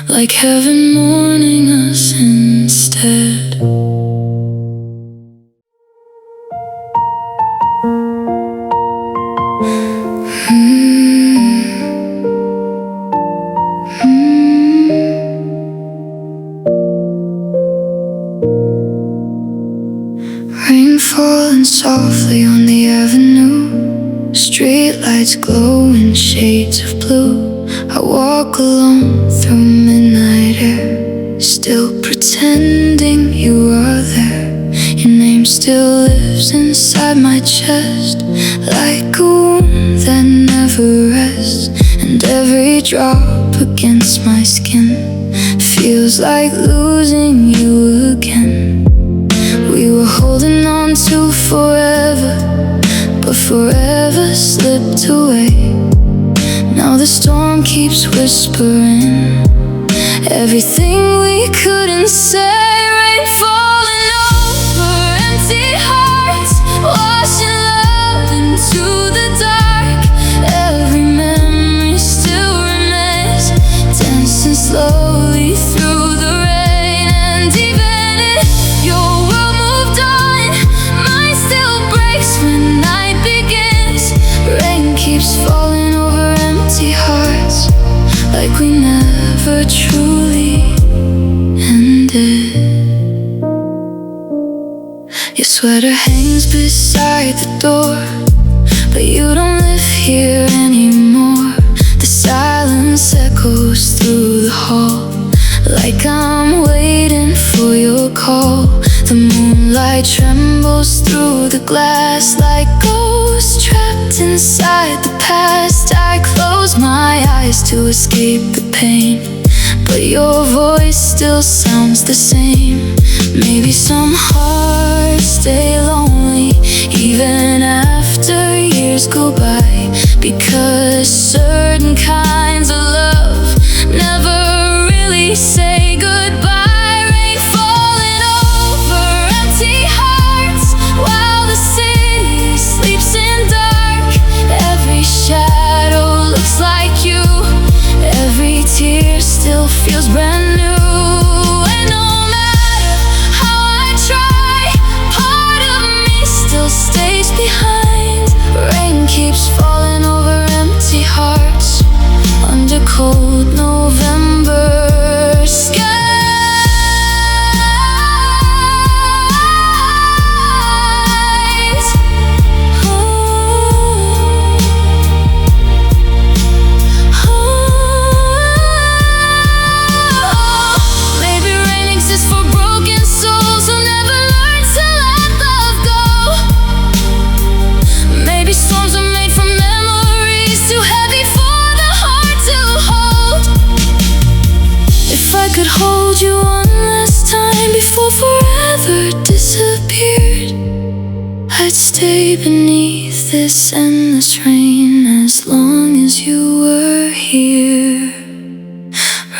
like heaven mourning us instead. Rain falling softly on the avenue, streetlights glow in shades of blue. I walk alone through midnight air, still pretending you are there. Your name still lives inside my chest, like a wound that never rests. And every drop against my skin feels like losing you again. We were holding on to forever, but forever slipped away. Now the storm keeps whispering everything we couldn't say. Rain falling over empty hearts, washing love into the dark. Every memory still remains, dancing slowly through the rain. And even if your world moved on, mine still breaks when night begins. Rain keeps falling over empty hearts, like we never truly ended. Your sweater hangs beside the door, but you don't live here anymore. The silence echoes through the hall, like I'm waiting for your call. The moonlight trembles through the glass, like ghosts trapped inside the past. I close my eyes to escape the pain, but your voice still sounds the same. Maybe some hearts stay lonely even after years go by, because certain kinds of love never really say goodbye. Rain falling over empty hearts while the city sleeps in dark. Every shadow looks like you, every tear still feels brand new. And no matter how I try, part of me still stays behind. Rain keeps falling over empty hearts under cold November skies. Maybe rain exists for broken souls who never learned to let love go. Maybe storms are made from memories too heavy for the heart to hold. If I could hold you one last time before forever disappeared, I'd stay beneath this endless rain as long as you were here.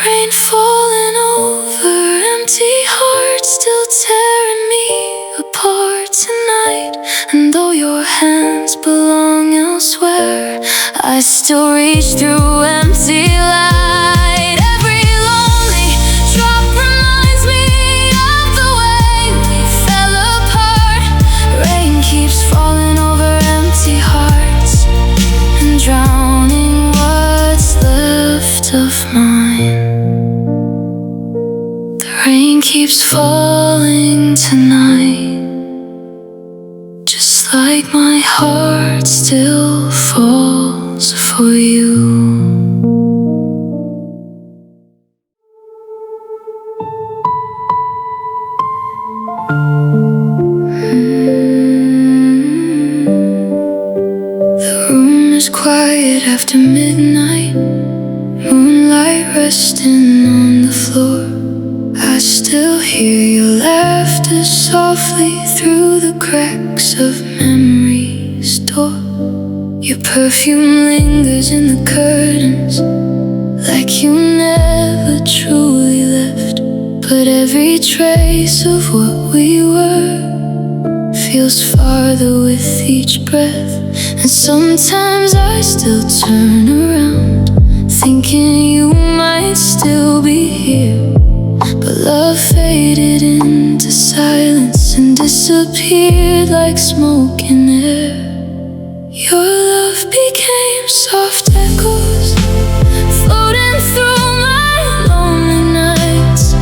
Rain falling over empty hearts, still tearing me apart tonight. And though your hands belong elsewhere, I still reach through empty light. Every lonely drop reminds me of the way we fell apart. Rain keeps falling over keeps falling tonight, just like my heart still falls for you. The room is quiet after midnight, moonlight resting on the floor. I still hear your laughter softly through the cracks of memory's door. Your perfume lingers in the curtains, like you never truly left. But every trace of what we were feels farther with each breath. And sometimes I still turn around, thinking you might still be here. But love faded into silence and disappeared like smoke in air. Your love became soft echoes, floating through my lonely nights.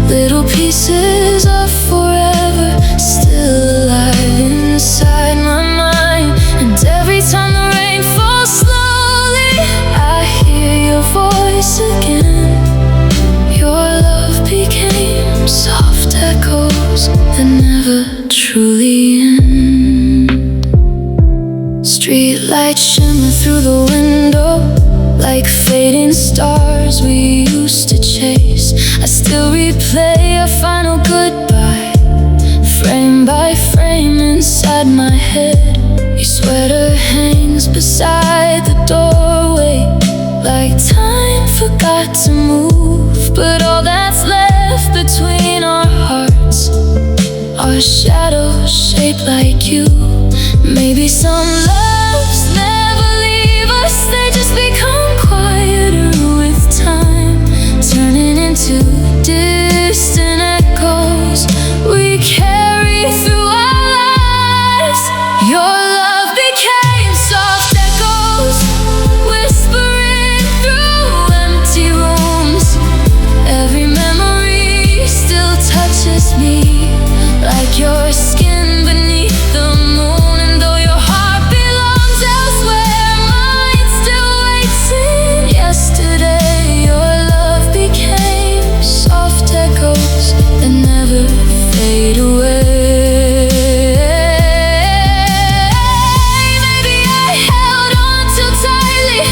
Little pieces of forever still alive inside my mind. And every time the rain falls slowly, I hear your voice again. Your love became soft echoes that never truly end. Street lights shimmer through the window, like fading stars we used to chase. I still replay our final goodbye, frame by frame inside my head. Your sweater hangs beside the doorway, like time forgot to move. But all that's left between our hearts are shadows shaped like you. Maybe some loves never leave us, they just become quieter with time, turning into distant echoes we carry through our lives. Your love became soft echoes, whispering through empty rooms. Every memory still touches me, like your skin beneath the moon. And though your heart belongs elsewhere, mine still waits in yesterday. Your love became soft echoes that never fade away. Maybe I held on too tightly,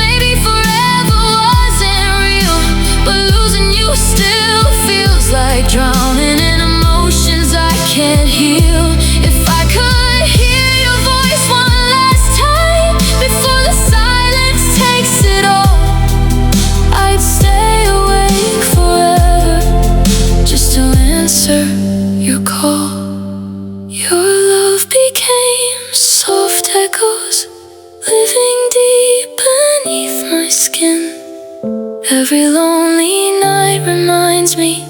maybe forever wasn't real. But losing you still feels like drowning in emotions I can't heal. If I could hear your voice one last time before the silence takes it all, I'd stay awake forever just to answer your call. Your love became soft echoes, living deep beneath my skin. Every lonely night reminds me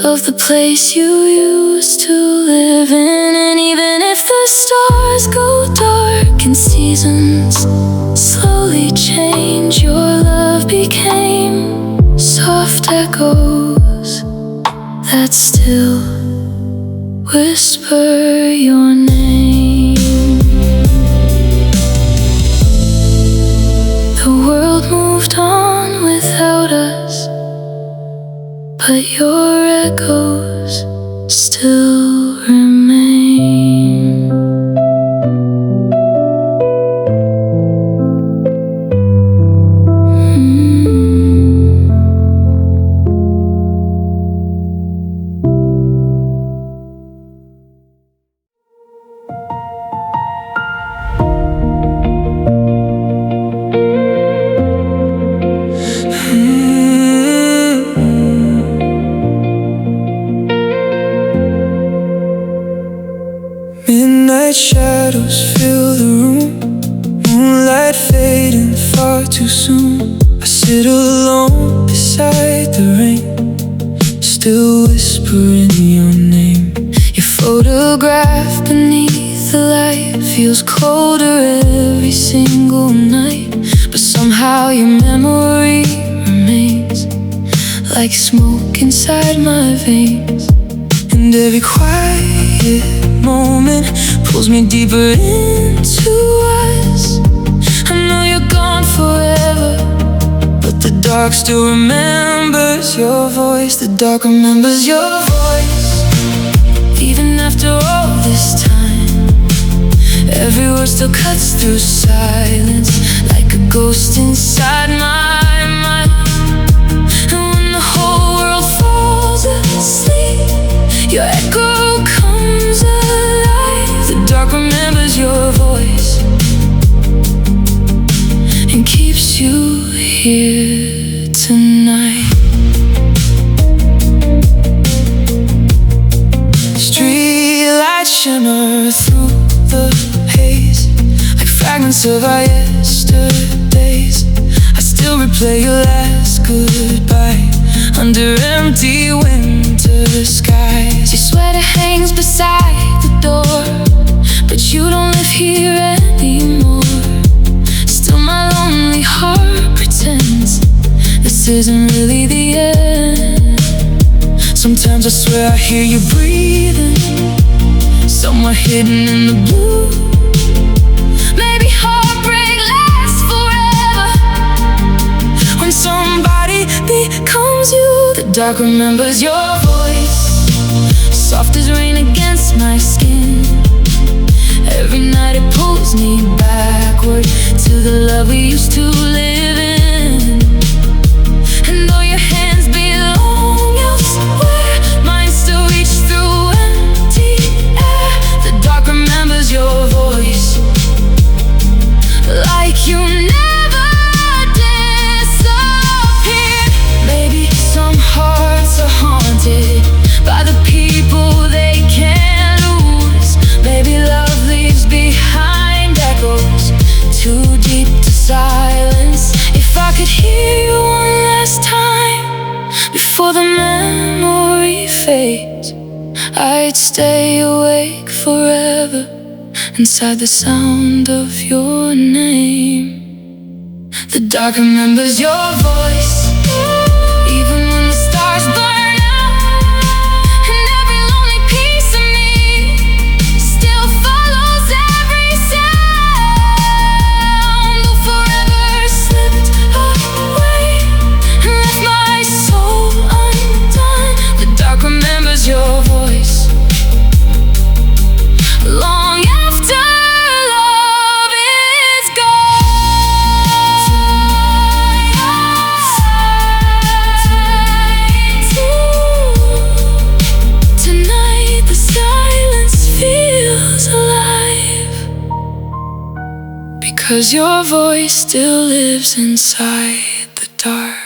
of the place you used to live in. And even if the stars go dark and seasons slowly change, your love became soft echoes that still whisper your name. The world moved on without us, but your echoes still remain. Midnight shadows fill the room, moonlight fading far too soon. I sit alone beside the rain, still whispering your name. Your photograph beneath the light feels colder every single night, but somehow your memory remains like smoke inside my veins. And every quiet moment pulls me deeper into us. I know you're gone forever, but the dark still remembers your voice. The dark remembers your voice. Even after all this time, every word still cuts through silence, like a ghost inside my mind. And when the whole world falls asleep, your echo comes alive. The dark remembers your voice and keeps you here tonight. Streetlights shimmer through the haze, like fragments of our yesterdays. I still replay your last goodbye under empty winter skies. Your sweater hangs beside the door, but you don't live here anymore. Still my lonely heart pretends this isn't really the end. Sometimes I swear I hear you breathing, somewhere hidden in the blue. Maybe heartbreak lasts forever, when somebody becomes you. The dark remembers your voice, soft as rain against my skin. Every night it pulls me backward to the love we used to live in. And though your hands belong elsewhere, mine still reach through empty air. The dark remembers your voice, like you never disappeared. Maybe some hearts are haunted by the people they can't lose. Maybe love leaves behind echoes too deep to silence. If I could hear you one last time before the memory fades, I'd stay awake forever inside the sound of your name. The dark remembers your voice, even when the stars burn out, and every lonely piece of me still follows every sound. Though forever slipped away and left my soul undone, the dark remembers your voice long after love is gone. Tonight the silence feels alive, because your voice still lives inside the dark.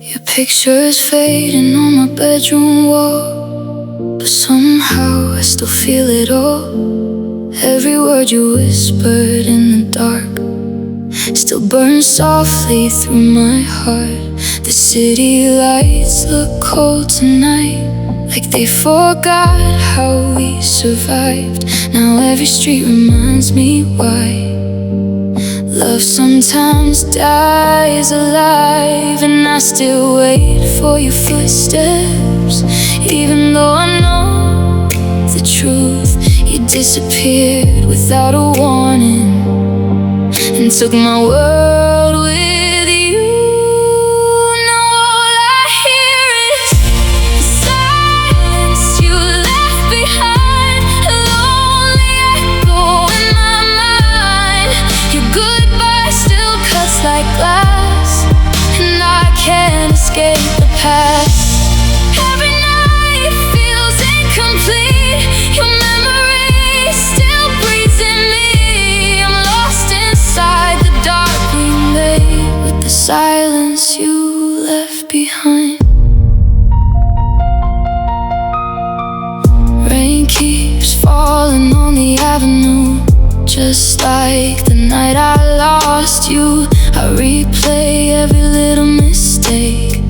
Your picture's fading on my bedroom wall, but somehow I still feel it all. Every word you whispered in the dark still burns softly through my heart. The city lights look cold tonight, like they forgot how we survived. Now every street reminds me why love sometimes dies alive. And I still wait for your footsteps, even though I know the truth. You disappeared without a warning and took my world with you. Now all I hear is the silence you left behind, a lonely echo in my mind. Your goodbye still cuts like glass, and I can't escape the past. Every night feels incomplete, your memory still breathes in me. I'm lost inside the dark we Just like the night I lost you, I replay every little mistake,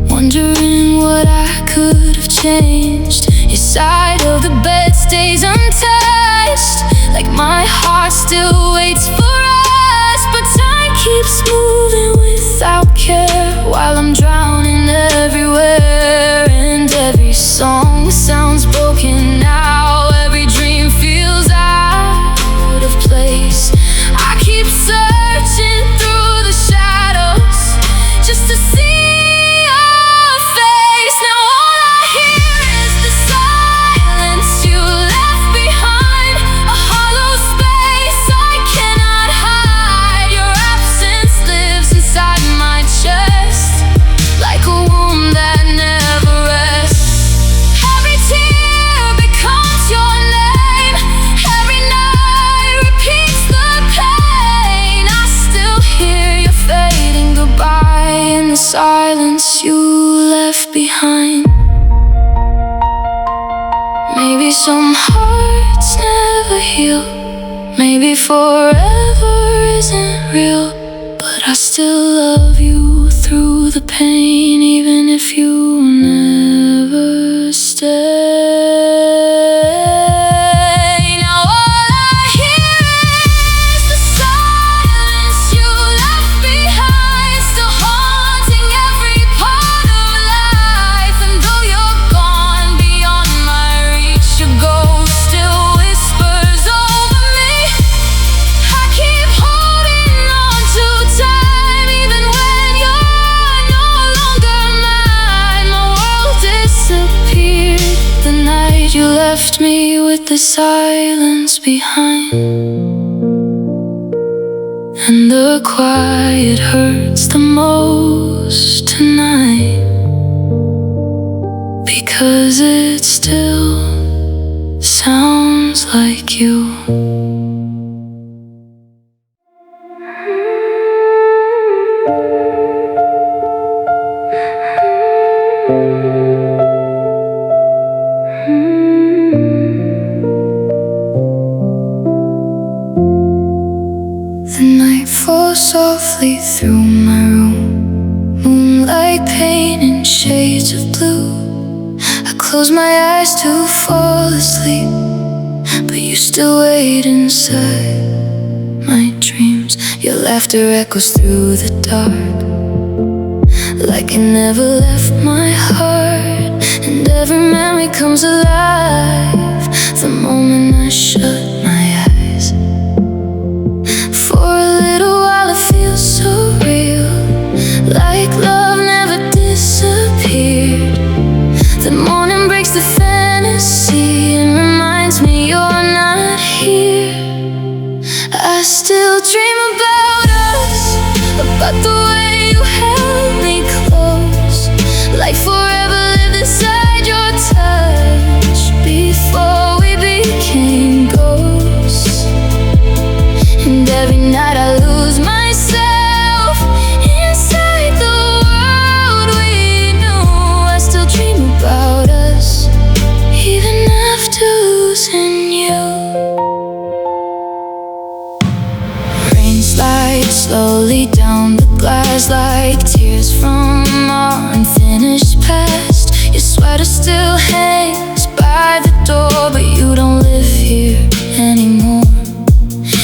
wondering what I could have changed. Your side of the bed stays untouched, like my heart still waits for us. But time keeps moving without care, while I'm drowning everywhere. And every song sounds broken now, every dream feels out of place. I keep searching through the shadows just to see your face. Now all I hear is the silence you left behind, a hollow space I cannot hide. Your absence lives inside my chest, like a wound that never rests. Every tear becomes your name, every night repeats the pain. I still hear your fading goodbye in the silence you left behind. Maybe some hearts never heal, maybe forever isn't real, but I still love you through the pain, even if you never stay. Now all I hear is the silence you left behind, still haunting every part of life. And though you're gone beyond my reach, your ghost still whispers over me. I keep holding on to time, even when you're no longer mine. My world disappeared the night you left me with the silence behind. And the quiet hurts the most tonight, because it still sounds like you. The night falls softly through my room, moonlight painting shades of blue. I close my eyes to fall asleep, but you still wait inside my dreams. Your laughter echoes through the dark, like it never left my heart. And every memory comes alive the moment I shut my eyes. For a little while it feels so real, like love never disappeared. The morning breaks the fantasy and reminds me you're not here. I still dream about us, about the way you held me close, like forever lived inside your touch, before we became ghosts. And every night I lose myself inside the world we knew. I still dream about us, even after losing you. Rain slides slowly down the glass, like tears from our unfinished past. Your sweater still hangs by the door, but you don't live here anymore.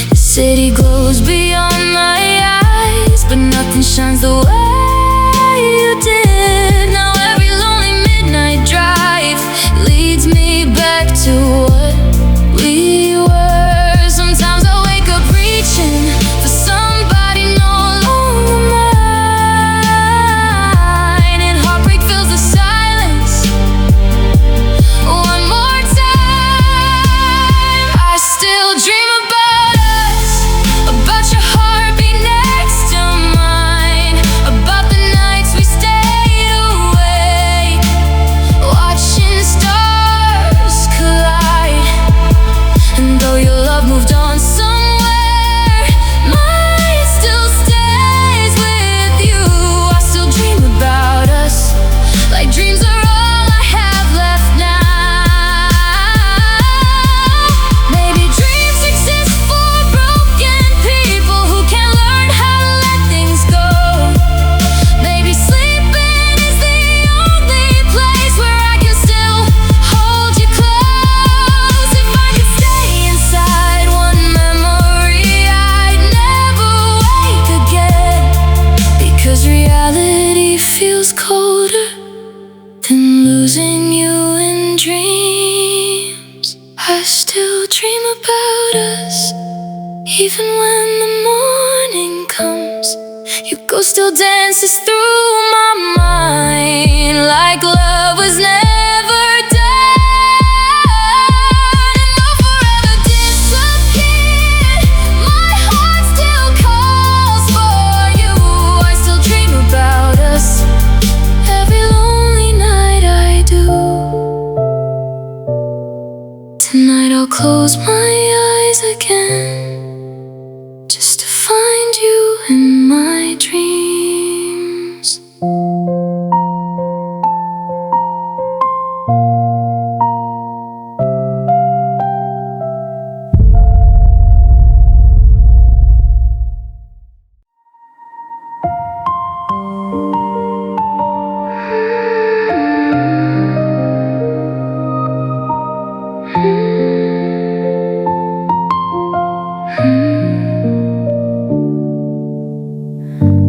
The city glows beyond my eyes, but nothing shines the way you did. Now every lonely midnight drive leads me back to what we were. Sometimes I wake up reaching for somebody no longer mine, and heartbreak fills the silence one more time. I still Even when the morning comes, your ghost still dances through my mind, like love was never done, and though forever disappeared, my heart still calls for you. I still dream about us every lonely night I do. Tonight I'll close my eyes again, just to find you in my dreams.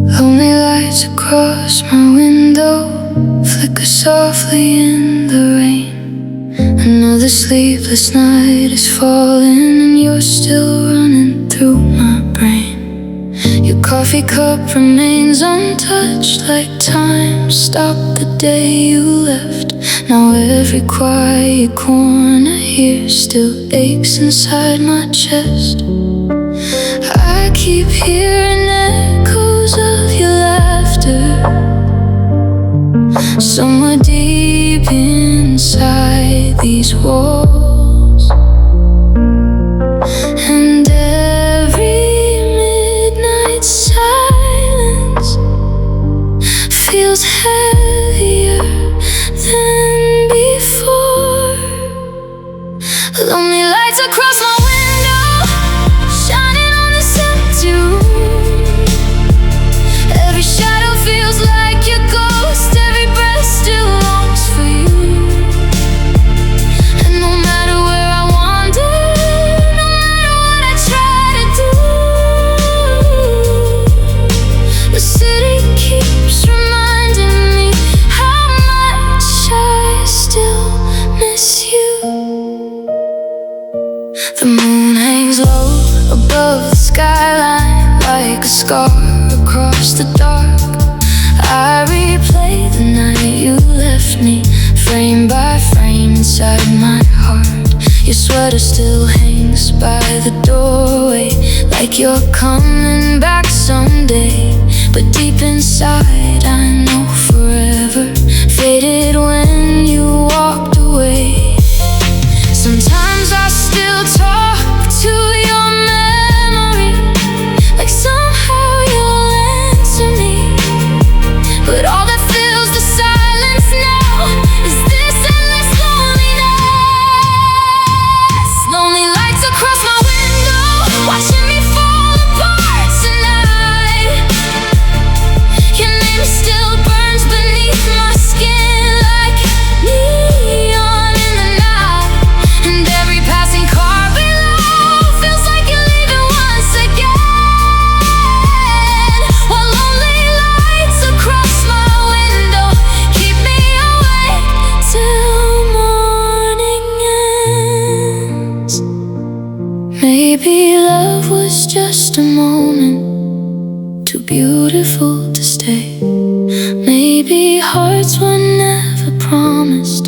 Lonely lights across my window flicker softly in the rain. Another sleepless night is falling, and you're still running through my brain. Your coffee cup remains untouched, like time stopped the day you left. Now every quiet corner here still aches inside my chest. I keep hearing echoes of your laughter somewhere deep inside these walls, and every midnight silence feels heavier than before. Lonely lights across my window, shining on this empty room. Every shadow feels like your ghost, every breath still longs for you. And no matter where I wander, no matter what I try to do, the city keeps reminding me how much I still miss you. The moon hangs low above the skyline, like a scar across the dark. I replay the night you left me, frame by frame inside my heart. Your sweater still hangs by the doorway, like you're coming back someday. But deep inside I know forever faded when you walked away. Sometimes I still talk to your memory, like somehow you'll answer me. But all that fills the silence now is this endless loneliness. Lonely lights across my window, watching me fall apart tonight. Your name still burns beneath my skin like neon in the night. And every passing car below feels like you're leaving once again. While lonely lights across my window keep me awake till morning ends. Maybe love was just a moment, too beautiful to stay. Maybe hearts were never promised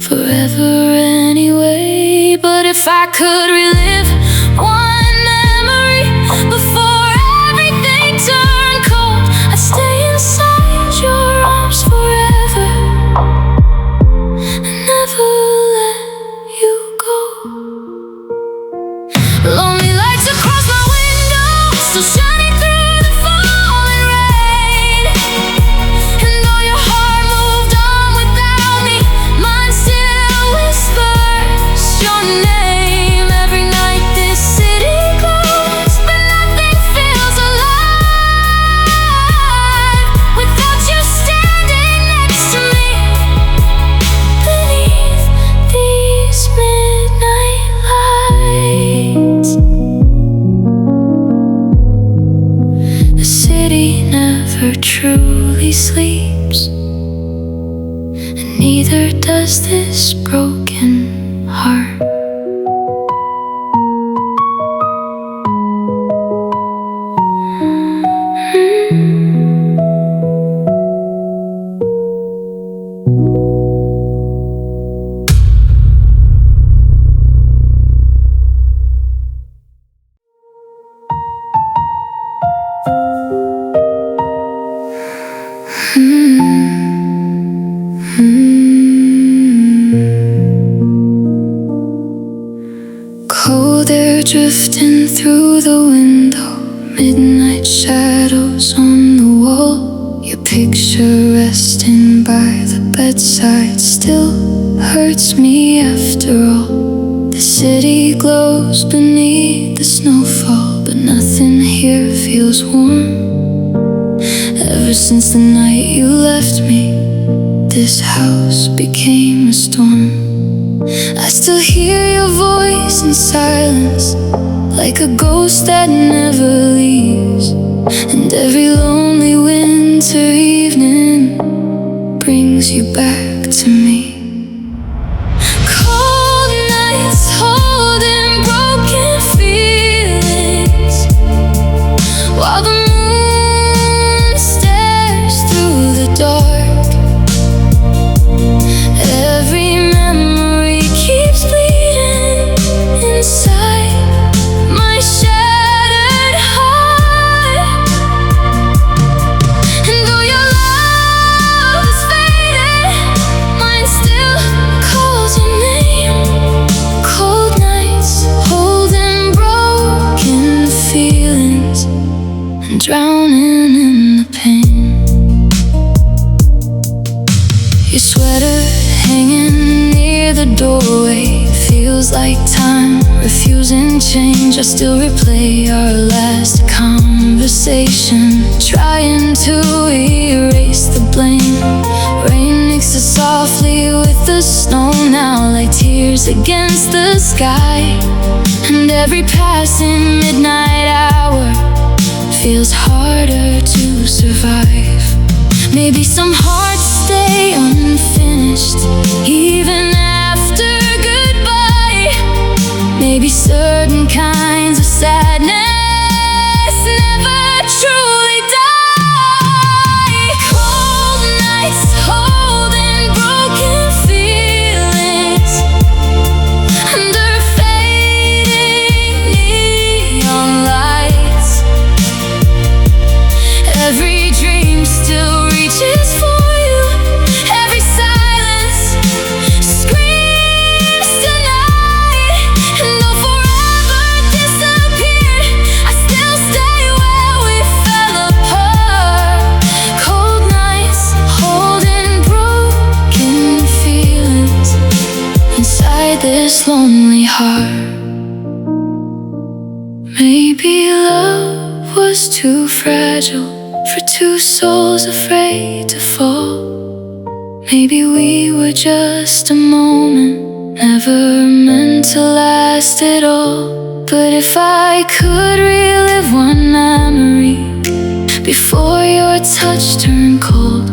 forever anyway. But if I could relive one memory before everything turned cold, I'd stay inside your arms forever and never let you go. Lonely lights across my window, still shining through the falling rain. And though your heart moved on without me, mine still whispers your name. Every night this city glows, but nothing feels alive without you standing next to me beneath these midnight lights. The city never truly sleeps, and neither does this broken heart. Cold air drifting through the window, midnight shadows on the wall. Your picture resting by the bedside still hurts me after all. The city glows beneath the snowfall, but nothing here feels warm. Ever since the night you left me, this house became a storm. I still hear your voice in silence, like a ghost that never leaves. And every lonely winter evening brings you back to me. Cold nights holding broken feelings, while the moon stares through the dark. Every memory keeps bleeding inside my shattered heart. And though your love is faded, mine still calls your name. Cold nights holding broken feelings and drowning in the pain. Your sweater hanging near the doorway feels like time refusing change. I still replay our last conversation, trying to erase the blame. Rain mixes softly with the snow now, like tears against the sky. And every passing midnight hour feels harder to survive. Maybe some hearts stay unfinished even after goodbye. Maybe certain kinds of sadness never truly die. Cold nights holding broken feelings under fading neon lights. Every dream still reaches for you. Every silence screams tonight. And though forever disappeared, I still stay where we fell apart. Cold nights holding broken feelings inside this lonely heart. Maybe love was too fragile for two souls afraid to fall. Maybe we were just a moment, never meant to last at all. But if I could relive one memory before your touch turned cold,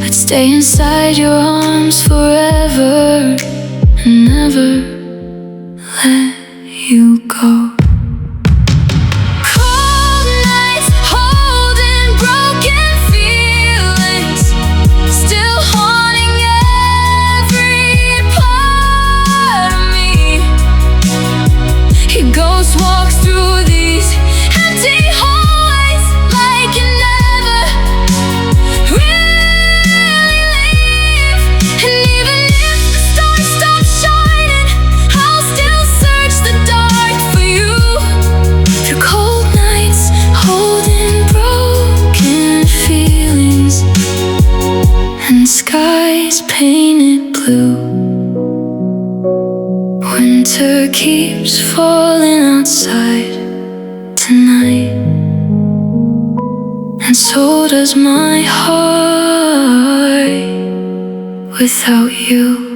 I'd stay inside your arms forever and never let you go. Skies painted blue. Winter keeps falling outside tonight, and so does my heart without you.